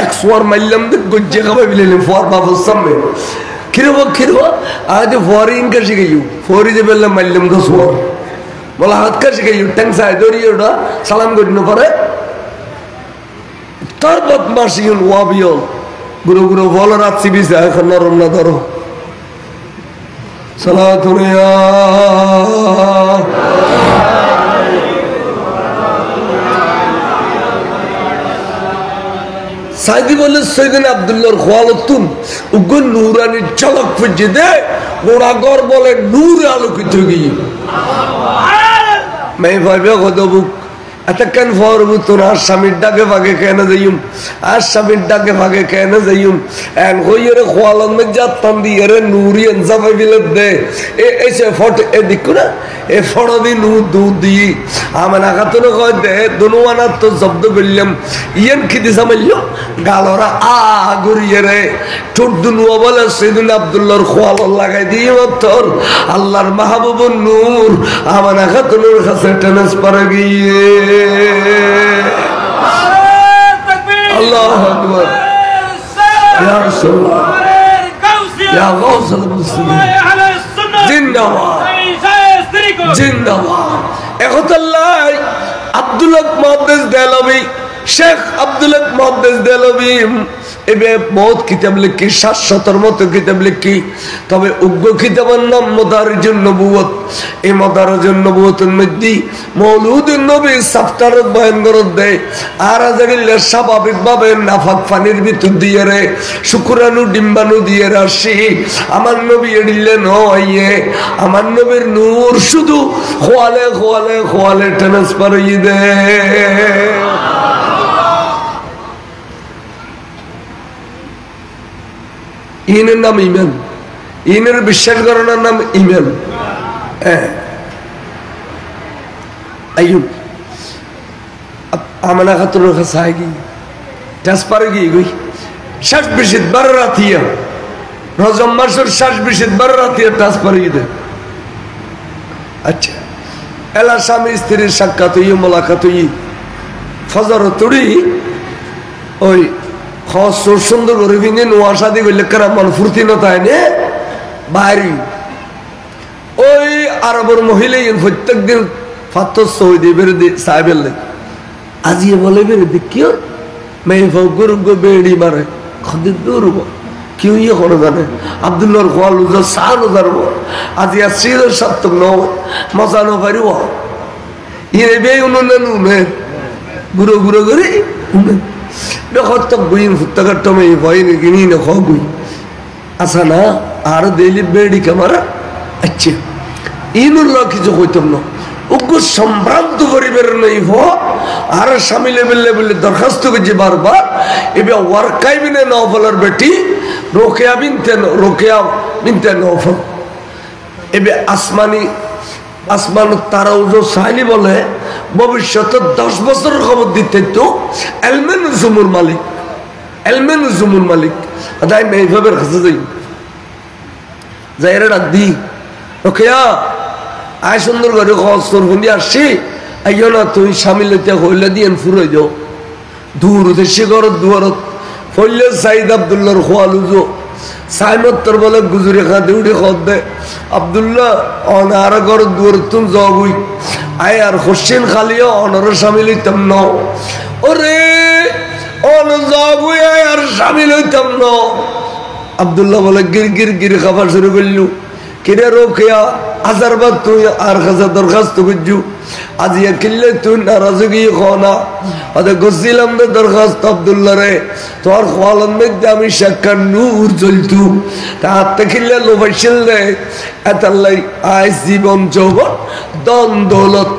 এক সোয়ার মাইলাম দে গজ্জে খাবে বিলেন ফর বাবু সামনে কিরব আজ ফরিন কে শিখাইও ফরি যে বেলা মাইলাম দো সোয়ার বলা হাত কাছে গিয়ে ট্যাং সাই দড়িয়ে ওটা সালাম করিনো পরে তার বদমাশি ওয়াবিও গুরু গুরু বলো রাত্রি বিছে এখন নরম না ধরো সালাতুনিয়া সাইদি বলে সৈয়দিন আব্দুল্লাহর খোয়ালতুন উগ্র নূরানি ঝলক ফুজে দে গোড়াগর বলে নূর আলোকিত গিয়ে मैं भाई खुद এতক্ষণ ফরবু তোর আর স্বামীর ডাকে ভাগে কেন যাইম আর স্বামীর ডাকে ভাগে কেন যাইম এন হইরে খোয়ালন মে যাতাম দিয়ে রে নুরি এনসাফে বিলে দে এসে ফটো এ দেখো না এ ফটো দি নু দুধ দি আমার আগাতনো কই দে দুনুয়ানা তো শব্দ বললাম ইয়েন খিদি সামল্য গালরা আ গুরিয়ে রে ঠোঁট দুনুয়া বলে সেদিন আব্দুল্লাহর খোয়ালন লাগাই দিয়ে তোর আল্লাহর মাহবুবুন নূর আমার আগাতনোর কাছে ট্রান্সফার গিয়ে الله أكبر يا رسول الله يا غوث المسلمين زندباد زندباد الله عبد الله محدث دهلوي शेख अब्दुल मुहद्दिस देहलवी এবে বহুত কিতাব লিখি 700 মতো কিতাব লিখি তবে উগ্র কিতাবের নাম মাদারিজুন নবুয়ত এই মাদারিজুন নবুয়তের মধ্যে মওলুদুন নবী সফতারত বয়ান করে দেয় আর আজকাল স্বাভাবিক ভাবে নাফাক পানির ভিতর দিয়ে রে শুকরানু ডিম্বাণু দিয়ে রাশি আমার নবী এডিলে নয় আমার নবীর নূর শুধু খোয়ালে খোয়ালে খোয়ালে ট্রান্সফার হয়ে দেয় ইনের নাম ইমান ইনের বিশ্বাস করার নাম ইমান আইয়ুব আমানা খাতুনের কাছে আগে ট্রান্সফার গিয়ে গই শেষ বিশিত বার রাতিয়া রজব মাসের শেষ বিশিত বার রাতিয়া ট্রান্সফার গিয়ে দেয় আচ্ছা এলা স্বামী স্ত্রীর সাক্ষাৎ হইয়ে মোলাকাত হইয়ে ফজর তুড়ি ওই সুন্দর করে ফিনে নোয়া শাদি করলে কেন মন ফুর্তি নতায় নে বাইরে ওই আরবের মহিলা প্রত্যেক দিন ফাতর সৌদি বেরোদি সাহেবের লেগে আজিয়ে বলে বেরোদি কেউ মেয়ে গরু বেড়ি মারে খদির দৌড়ব কেউ ইয়ে করে জানে আব্দুল্লাহর খোয়াল সাহানো জানবো আজি আর সিদের সপ্তম মজানো পারিব ইয়ে বে উনুনে নুনে গুঁড়ো গুঁড়ো করে হত্যক বইন হত্যাকার টমে ভয় কিনি না খ বই আসা না আর দিলি বেড়ি কামারা আচ্ছা ইনুল্লাহ কিছু কইতাম না উগ্র সম্ভ্রান্ত পরিবার নেই হ আর স্বামী লেবেলে বলে দরখাস্ত করছে বারবার এবার ওয়ারকাই বিনে নফলের বেটি রোকেয়া বিনতে নফল এবার আসমান তারাও সাইলি বলে ভবিষ্যতে 10 বছরের খবর দিতে তো এলমেনুজুমুর মালিক আদাই মেয়েভাবের কাছে যাই রে রাদ্দি রোকেয়া আয় সুন্দর করে খবর ফোন আসছি আইও না তুই স্বামী লইতে হইলে দিয়ে ফুরাই যাও দূর দেশে ঘরত দুয়ারত হইলে সাইদ আব্দুল্লাহর খোয়ালুজো সাইমত তোর বলে গুজুরে খাতে উঠে খদ দে আব্দুল্লাহ অনার ঘরত দুয়ারত তুমি যাবই আয় আর হোসেন খালিও অনার স্বামী লইতাম ন ওরে অন যাবই আয় আর স্বামী লইতাম ন আব্দুল্লাহ বলে গির গির খাবার শুরু করলু কিরে রোকেয়া হাজারবার তুই আর কাছে দরখাস্ত করছু আজিয়া কিনলে তুই নারাজগি খানা হয়তো গছিলাম না দরখাস্ত আব্দুল্লাহ রে তোর খোয়ালার মধ্যে আমি সাক্ষাৎ নূর চলতু তা হাতে কিনলে লোভাইছিল রে এতাল্লাই আয় জীবন যৌবন দন দৌলত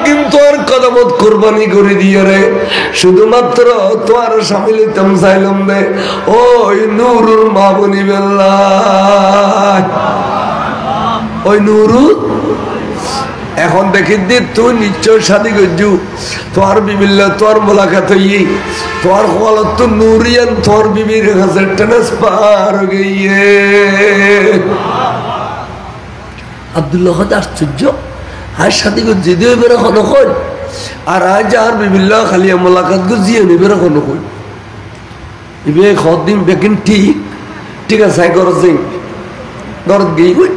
কিন্তু আর কদমত কোরবানি করে দিয়ে রে শুধুমাত্র তোমার স্বামী লইতাম চাইলাম রে ওই নূরুল মামুনি বেল্লাহ ওই নুরু এখন দেখি দি তুই নিশ্চয় শাদি করছু তোর বিবিল্লা তোর মোলাকাত হইয়ে তোর খোয়ালত তো নুরিয়ান তোর বিবির কাছে ট্রান্সফার গিয়ে আব্দুল্লাহ আশ্চর্য আর শাদি করছি দিয়ে বেরো কোনো কই আর আজ আর বিবিল্লা খালি মোলাকাত গুজিয়ে নিবের কোনো কই ইবে খদিন বেকিন ঠিক আছে গরত গিয়ে কই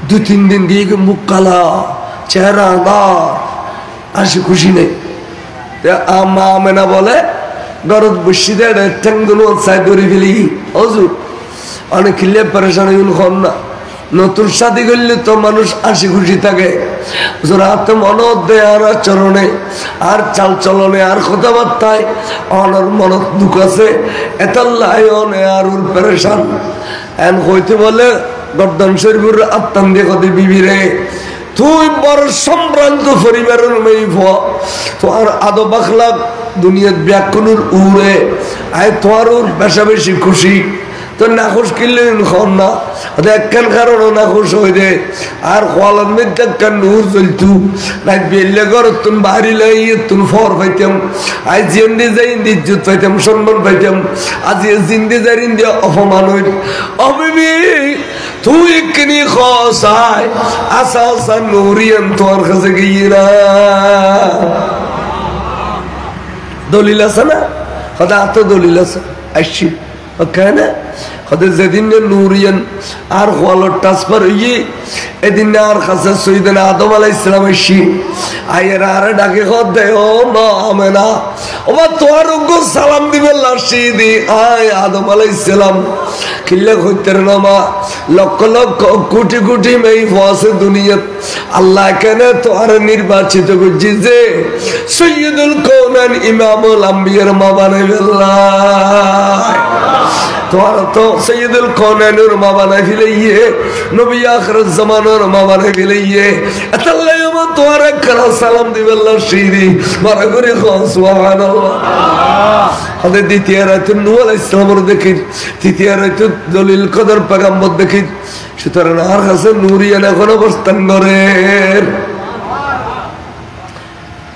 2-3 দিন দিয়ে মুখ কালা চেহারা আদার আসি খুশি নেই মা আমেনা বলে গরত বসি দেয় ঠ্যাংগুলো সাইড করে ফেলি হজুর অনেক খিলে পরেশান হন না নতুন শাদি করলে তো মানুষ আসি খুশি থাকে হাতে মনত দেয় আর আচরণে আর চাল চলনে আর কথাবার্তায় অনর মনত দুঃখ আছে এতাল্লাই অনে আর ওর পরেশান এন হইতে বলে গর্দন শরীফুর আত্মান দিয়ে কত বিবিরে তুই বড় সম্ভ্রান্ত পরিবারের মেয়ে তোর আদো বাখলা দুনিয়ার ব্যাকুনুর উড়ে আয় তোর ওর বেশা বেশি খুশি তোর নাখোশ কিনলে খন না একখান কারণও নাখোশ হয়ে দে আর খোয়ালার মধ্যে একখান নূর চলতু রাত বেললে ঘর তুমি বাড়ি লাইয়ে তুমি ফর পাইতাম আজ জিন্দি যাই ইজ্জত পাইতাম সম্মান পাইতাম আজ জিন্দি যাই ইন্দি অপমান হইত অবিবি তুই কিনি খায় আসা আসা নূরিয়ান তোর কাছে গিয়ে না দলিল আছে না সদা এত দলিল আছে আসছি কেন হতে যেদিন নূরিয়ান আর খোয়ালোর ট্রান্সফার হইয়ে এদিন আর কাছে সৈয়দনা আদম আলাইহিস সালাম এসি আয়ের আরে ডাকে খদ দে ও মা আমেনা ও মা তোর গো সালাম দিবে লাশি দি আয় আদম আলাইহিস সালাম কিল্লে কইতের না মা লক্ষ লক্ষ কোটি কোটি মেই ফাসে দুনিয়াত আল্লাহ কেন তোর নির্বাচিত করছি যে সৈয়দুল কওনাইন ইমামুল আম্বিয়ার মা বানাইবেল্লাহ তোর তো সৈয়দুল কওনাইনের মা বানাই ফেলাইয়ে নবী আখিরাত জামানার মা বানাই ফেলাইয়ে আল্লাহ মা তোর করা সালাম দিবেল্লাহ শিরি মারা করে সুবহানাল্লাহ হযরত দ্বিতীয় রাতে নূহ আলাইহিস সালামের দেখি তৃতীয় রাতে দলিল কদর পয়গম্বর দেখি সুতরাং আর কাছে নূরিয়ান এখন অবস্থান করে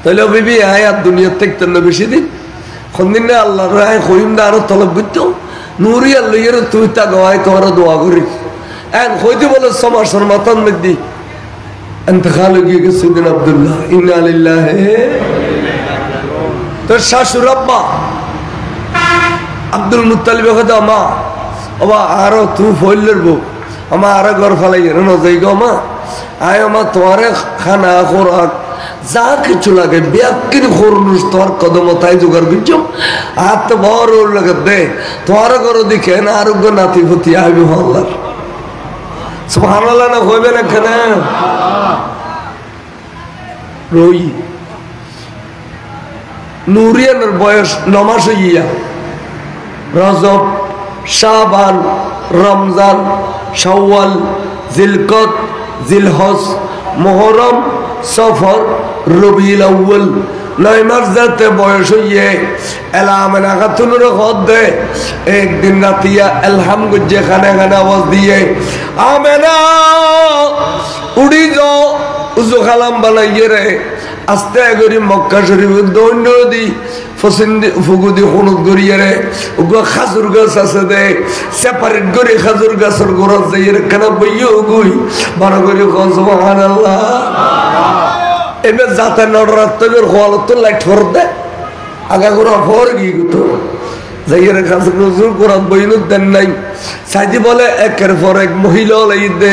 তাহলে বিবি আয়াত দুনিয়া থেকে না বেশি দিন কোন দিন না আল্লাহর রায় কইম না আর তলব করতো নূরিয়ান লইয়ের তুই তা গায় তোর দোয়া করি এন কইতে বলে সমাসর মাতান মধ্যে ইন্তেকাল হয়ে গেছে সৈয়দ আব্দুল্লাহ ইন্না লিল্লাহি তোর শাশুর আব্বা আব্দুল মুত্তালিব কথা মা ওবা আরো তুই ফইলের বউ আমা আরো ঘর ফালাই ন যাই গো মা আয় আমার তোমারে খানা খোরাক যা কিছু লাগে ব্যাকির খরনুস তোমার কদম তাই জোগাড় করছো হাত বড় লাগে দে তোমার করো দিকে না আরোগ্য নাতি ভতি আবি হল্লার সুবহানাল্লাহ না হইবে না কেন রই নুরিয়ানের বয়স 9 মাস হইয়া রজব শাবান রমজান শাওয়াল জিলকত জিলহজ মুহররম সফর রবিউল আউয়াল 9 মাস যাতে বয়স হইয়ে এলামেনা খাতুনের খত দে একদিন রাতিয়া আলহামদুলিল্লাহ খানে খানে আওয়াজ দিয়ে আমেনা উড়ি যাও উজু খালাম বানাইয়ে রে আস্তে করি মক্কা শরীফ দৈন্য দি ফসিন্দি ফুগুদি খুনুত করিয়ে রে ওগুলো খাজুর গাছ আছে দে সেপারেট করে খাজুর গাছের গোড়াত যাইয়ে রে কেন বইয়ে গুই বারো করে সুবহানাল্লাহ এবার যাতে নড়রাত্তবের খোয়ালত তো লাইট ফর দে আগা করে ফর গিয়ে গুতো যাইয়ে রে খাজুর গাছের গোড়াত বইন দেন নাই সাইদি বলে একের পর এক মহিলা লাই দে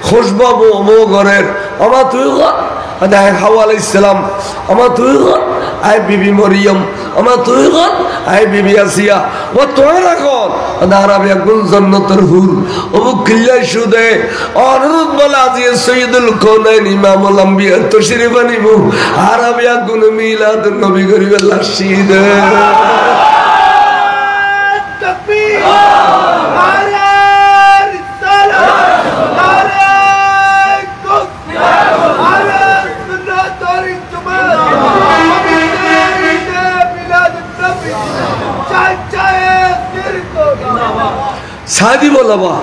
খুশবাবু অমো ঘরের আমার তুই আয় হাওয়া আলাইহিস সালাম আমার তুই আয় বিবি মরিয়ম আমার তুই আয় বিবি আসিয়া ও তোর এখন আরবি একজন জান্নাতের হুর ও কিল্লাই শুদে অনুরোধ বলে আজি সৈয়দুল কওনাইন ইমামুল আম্বিয়া তশরিফ আনিবু আরবি একজন মিলাদুন নবী গরিবের লাশিদ তাকবীর शादी बोला बा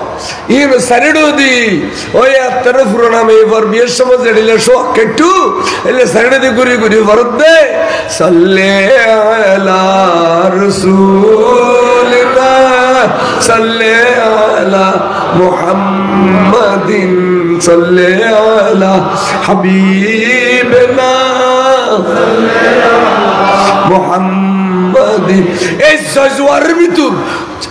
इन सरिडो दी ओए तेरे पुराना में वर बियर समझ जड़िले शो केटू एले सरिडो दी गुरी गुरी वरद दे सल्ले अला रसूलिना सल्ले अला मुहम्मदिन सल्ले अला हबीबना सल्ले अला मुहम्मदिन ए सजवार बितुर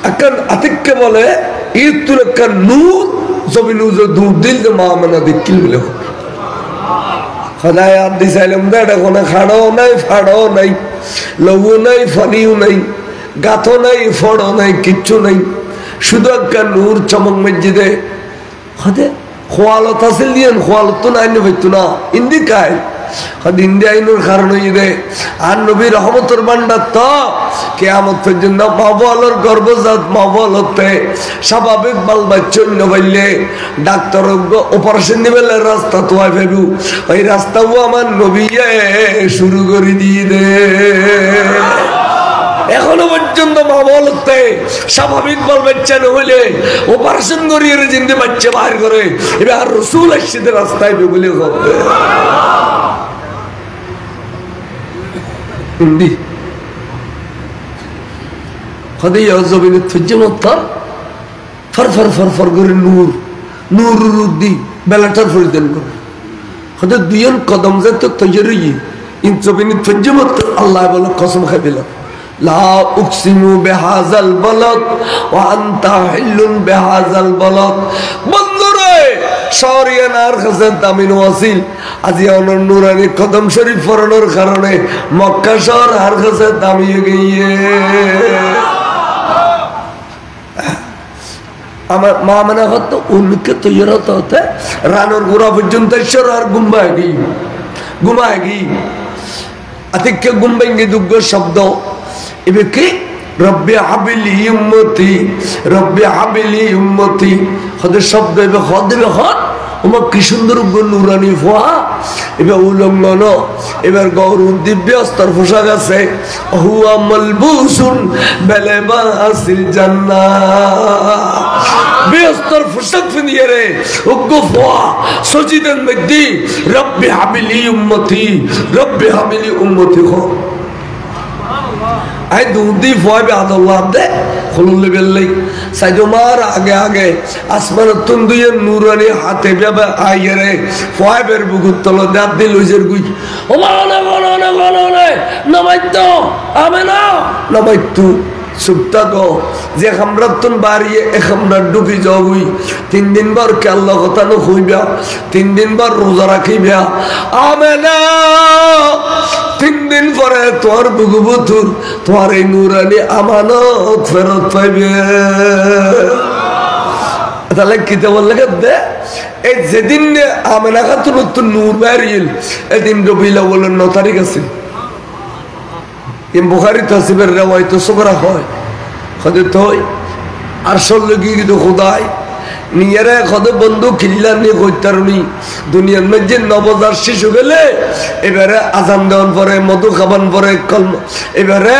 akan atikke bole itur akan nur jabin uzo dur dil de maamana dikil bole khadaya disailem da khona khado nai phado nai logu nai faniu nai gatho nai fodo nai kichu nai শুধু akan nur chamok majjide khade khwalat asil dian khwalatun ainu betuna indi kai khad indi ainur karon ide an nabi rahmatur bandar to কিয়ামত পর্যন্ত মাওলার গর্ভজাত মাওলাতে স্বাভাবিক বাল বাচ্চা নবইলে doctor operation দিবেলে রাস্তা তো আইবু ওই রাস্তাও আমার নবীয়ে শুরু করে দিয়ে দে এখনো পর্যন্ত মাওলাতে স্বাভাবিক বাল বাচ্চা নহলে অপারেশন করিয়ে জিন্দে বাচ্চা বাইর করে এবার রাসূল আসছে রাস্তায় বলে করতে ইন্দি خدي أزوجين تفجم الطر فر قر نور ردي بلا تفر دنقر خدي ديان قدم ذات تجري إن زوجين تفجم الطر الله بلا قسم خبيلا لا أقسم بهذا البلد وأنت حل بهذا البلد بندره شاريان أرخصت دامين واسيل أزيان النوراني قدم شريف فرنور خرانه مكة شار أرخصت دامي گئیے আমার মা মানে হতো উনকে তৈরি হতে হতে রানোর গোড়া পর্যন্ত আর ঘুমায় গি আতিকে গুম্বাইঙ্গি দুগ্গ শব্দ এবে কি রব্বি হাবিলি উম্মতি হতে শব্দ এবে হদ দেবে হদ ওমা কি সুন্দর নুরানি ফোয়া এবার উলঙ্গন এবার গৌর দিব্য অস্তর পোশাক আছে হুয়া মালবুসুন বিলিবাসিল জান্নাহ বেস্তর পোশাক পিনিয়ে রে ওগো ফোয়া সজিদান মধ্যে রব্বি হাবিলি উম্মতি খো আই দুদি ফয় বে আল্লাহ দে খুলুল বেল্লাই সাইদো মার আগে আসমান তুন্দুয়ে নূরানি হাতে বেবা আইরে ফয় বের বুকুত তল দাঁত দিল হইজের গুই ও মানা নামাইতো আমেনা নামাইতো সুপ্তা গো যে খামরাতুন বাড়িয়ে এ খামরাত ঢুকি যাবই 3 দিন বার কে আল্লাহ কথা ন হইবা 3 দিন বার রোজা রাখিবা আমেনা 3 দিন পরে তোর বুগুবুতুর তোর এই নুরানি আমানত ফেরত পাইবে তাহলে কিতে বললে দে এই যেদিন আমেনা খাতুন তো নূর বাড়িল এদিন রবিউল আউয়ালের 9 তারিখ আছে বুখারী তাসবির রওয়ায়াত সুগরা হয় খদে তোই আরশল লাগি তো খোদাই নিয়ারে খদে বন্ধু খিল্লা নি কইতারনি দুনিয়ার মধ্যে নবজার শিশু গেলে এবারে আজান দেওয়ার পরে মধু খাবান পরে কলম এবারে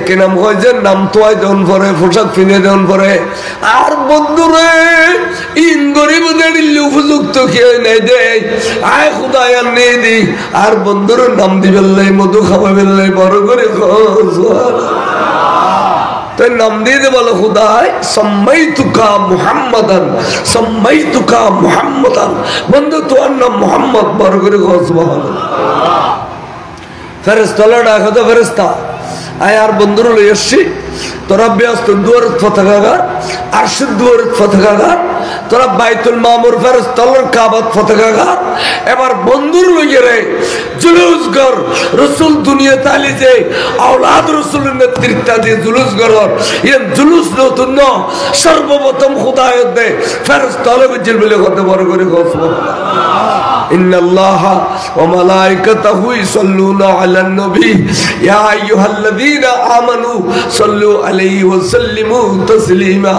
কি নাম হয় যে নাম তোয়াই দেওয়ার পরে পোশাক কিনে দেওয়ার পরে আর বন্ধুরে ইন গরিব দেড়িল উপযুক্ত কেউ নাই দে আয় খোদাই আর নেই দি আর বন্ধুর নাম দিবেলাই মধু খাওয়াবেলাই বড় করে তো নাম দিয়ে দে বলো খুদাই সাম্মাইতুকা মুহাম্মাদান সাম্মাইতুকা মুহাম্মাদান বন্ধু তোর নাম মুহাম্মদ বড় করে সুবহানাল্লাহ ফেরেশতা ডাকা তো ফেরেশতা আয় আর বন্ধুর লই আসছি তোরা ব্যস্ত দুয়ার পতাকাগার আরশের দুয়ার পতাকাগার তোরা বাইতুল মামুর ফেরেশতার কাবাত পতাকাগার এবার বন্ধুর লইয়ে রে জুলুস কর রাসূল দুনিয়া তালি যে আওলাদ রাসূলের নেতৃত্বে দিয়ে জুলুস করর এই জুলুস নতুন ন সর্বপ্রথম খোদায়ত দে ফেরেশতার বিজল বলে কথা বড় করে সুবহানাল্লাহ ইন্নাল্লাহা ওয়া মালাইকাতাহু ইসাল্লুনা আলান নবী ইয়া আইয়ুহাল্লাযীনা আমানু সাল্লু আলাইহি ওয়া সাল্লিমু তাসলিমা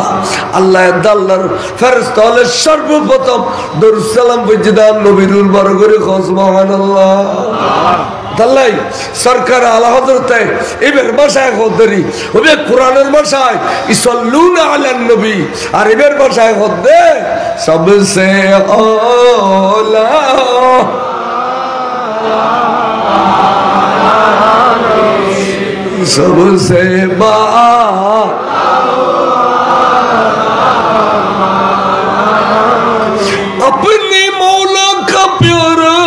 আল্লাহ দাল্লার ফেরেশতা হলে সর্বপ্রথম দরুদ সালাম পর্যন্ত নবীর বড় করে সুবহানাল্লাহ তাল্লাই সরকার আলা হযরতে এবার ভাষায় খোদরি ওবে কোরআনের ভাষায় ইসাল্লুনা আলান নবী আর এবার ভাষায় খোদে সবসে আলা सबसे अपने मौला का प्यारा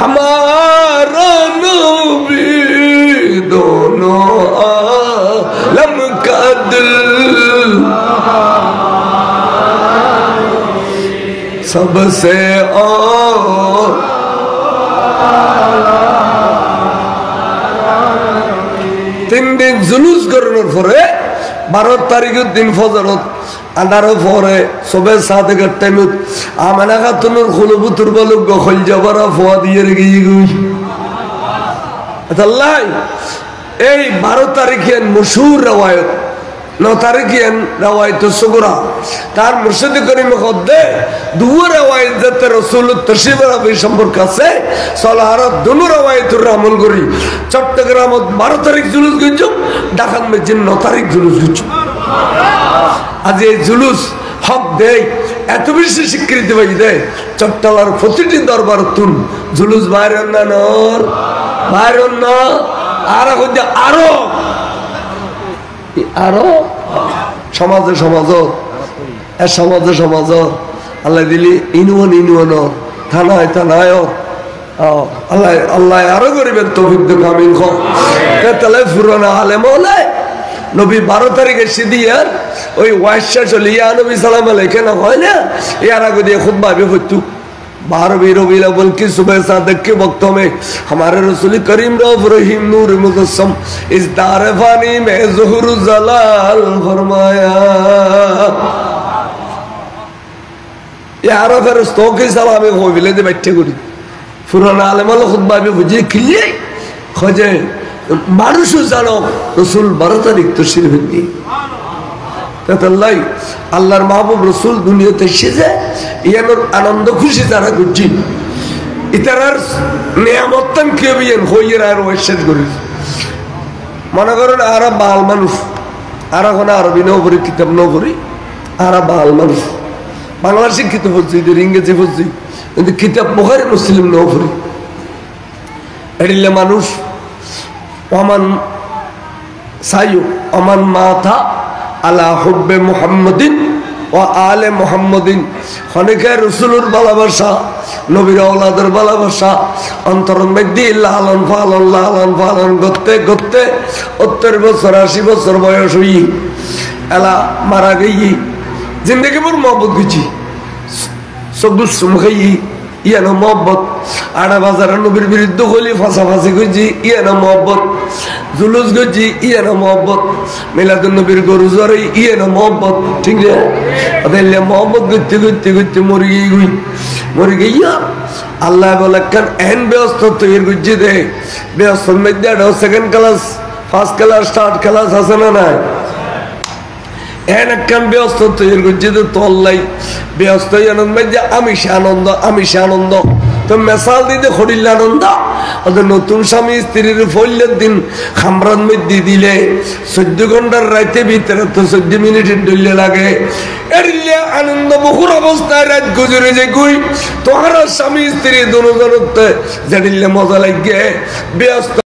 हमारा नबी दोनों आलम का दिल सबसे তিন দিন জুলুস করানোর পরে 12 তারিখের দিন ফজরত আন্ধারের পরে সবে 7 টাইমত আমেনা খাতুনের খুলবুতুর বলক গখল জবরা ফোয়া দিয়ে গিয়ে গই আল্লাহ এই 12 তারিখে মশহুর রওয়ায়াত 9 তারিখে রওয়ায়াত সুগরা তার মুর্শিদ করিম খদ্দে দুই রওয়ায়াত যেতে রাসূল তশরিফ রাবি সম্পর্ক আছে সলাহারত দুনো রওয়ায়াতুর আমল করি চট্টগ্রামত 12 তারিখ জুলুস গঞ্জম ঢাকার মধ্যে 9 তারিখ জুলুস গঞ্জম আজ এই জুলুস হক দেয় এত বেশি স্বীকৃতি পাই দেয় চট্টলার প্রতিটি দরবার তুন জুলুস বাইরেন না নর বাইরেন না আর আরো আরো সমাজে সমাজ আল্লাহ দিলি ইনুয়ান থানায় আল্লাহ আল্লাহ আরো করিবেন তৌফিক দে কামিল খ তাহলে ফুরানা আলেম হলে নবী 12 তারিখে সিদিয়ার ওই ওয়াইশা চলিয়া নবী সালাম আলাইহি না হয় না ইয়ার আগে দিয়ে খুতবা হবে হইতো 12 रबीउल अव्वल की सुबह सादक के वक्तों में हमारे रसूल करीम रऊफ रहीम नूर मुजस्सम इस दार फानी में ज़ुहूर ज़लाल फरमाया यार फरिश्तों की सलाम हो विले दे बैठे गुड़ी फुरान आलम वाला खुतबा में बुझे खिले खोजे मानुष जानो रसूल 12 तारीख तशरीफ दी তাই আল্লাহর মাহবুব রাসূল দুনিয়াতে এসেছে ইয়ানোর আনন্দ খুশি তারা করছি ইতারার নিয়ামতন কেবিয়েন হইয়ের আর ওয়েশেদ করি মনে করেন আরা বাল মানুষ আরা কোন আরবি নও পড়ি কিতাব নও পড়ি আরা বাল মানুষ বাংলা শিক্ষিত হচ্ছি ইংরেজি হচ্ছি কিন্তু কিতাব বুখারী মুসলিম নও পড়ি এডিলে মানুষ ওমান সাইয়ু ওমান মাথা আলা হুব্বে মুহাম্মাদিন ও আলে মুহাম্মাদিন অনেকে রসুলের ভালোবাসা নবীর আওলাদের ভালোবাসা অন্তরের মধ্যে লালন পালন করতে করতে 70 বছর 80 বছর বয়স হই এলা মারা গেই জিন্দগি মোর মহব্বত গেছি সবুজ সুমখাই ইয়ানো মহব্বত আড়া বাজারে নবীর বিরুদ্ধে হলি ফাঁসাফাঁসি করছি ইয়ানো মহব্বত জুলুস করছি ইয়ানো মহব্বত মিলাদুন নবীর গরু জ্বরে ইয়ানো মহব্বত ঠিক আছে মহব্বত করতে করতে করতে মরি গিয়া আল্লাহ বলে কেন এন ব্যস্ত তৈরি করছি দে ব্যস্তর মধ্যে second class first class third class আছে না নাই এন একখান ব্যস্ত তৈরি করছি তো তল্লাই ব্যস্ত মধ্যে আমিষে আনন্দ তো মেসাল দিতে খড়িল আনন্দ ওদের নতুন স্বামী স্ত্রীর ফল্যের দিন খামরান মধ্যে দিলে 14 ঘন্টার রাইতে ভিতরে তো 14 মিনিটের ডলে লাগে এরিলে আনন্দ বহুর অবস্থায় রাত গুজরে যে গুই তোহার স্বামী স্ত্রী দুজনের যেদিলে মজা লাগে ব্যস্ত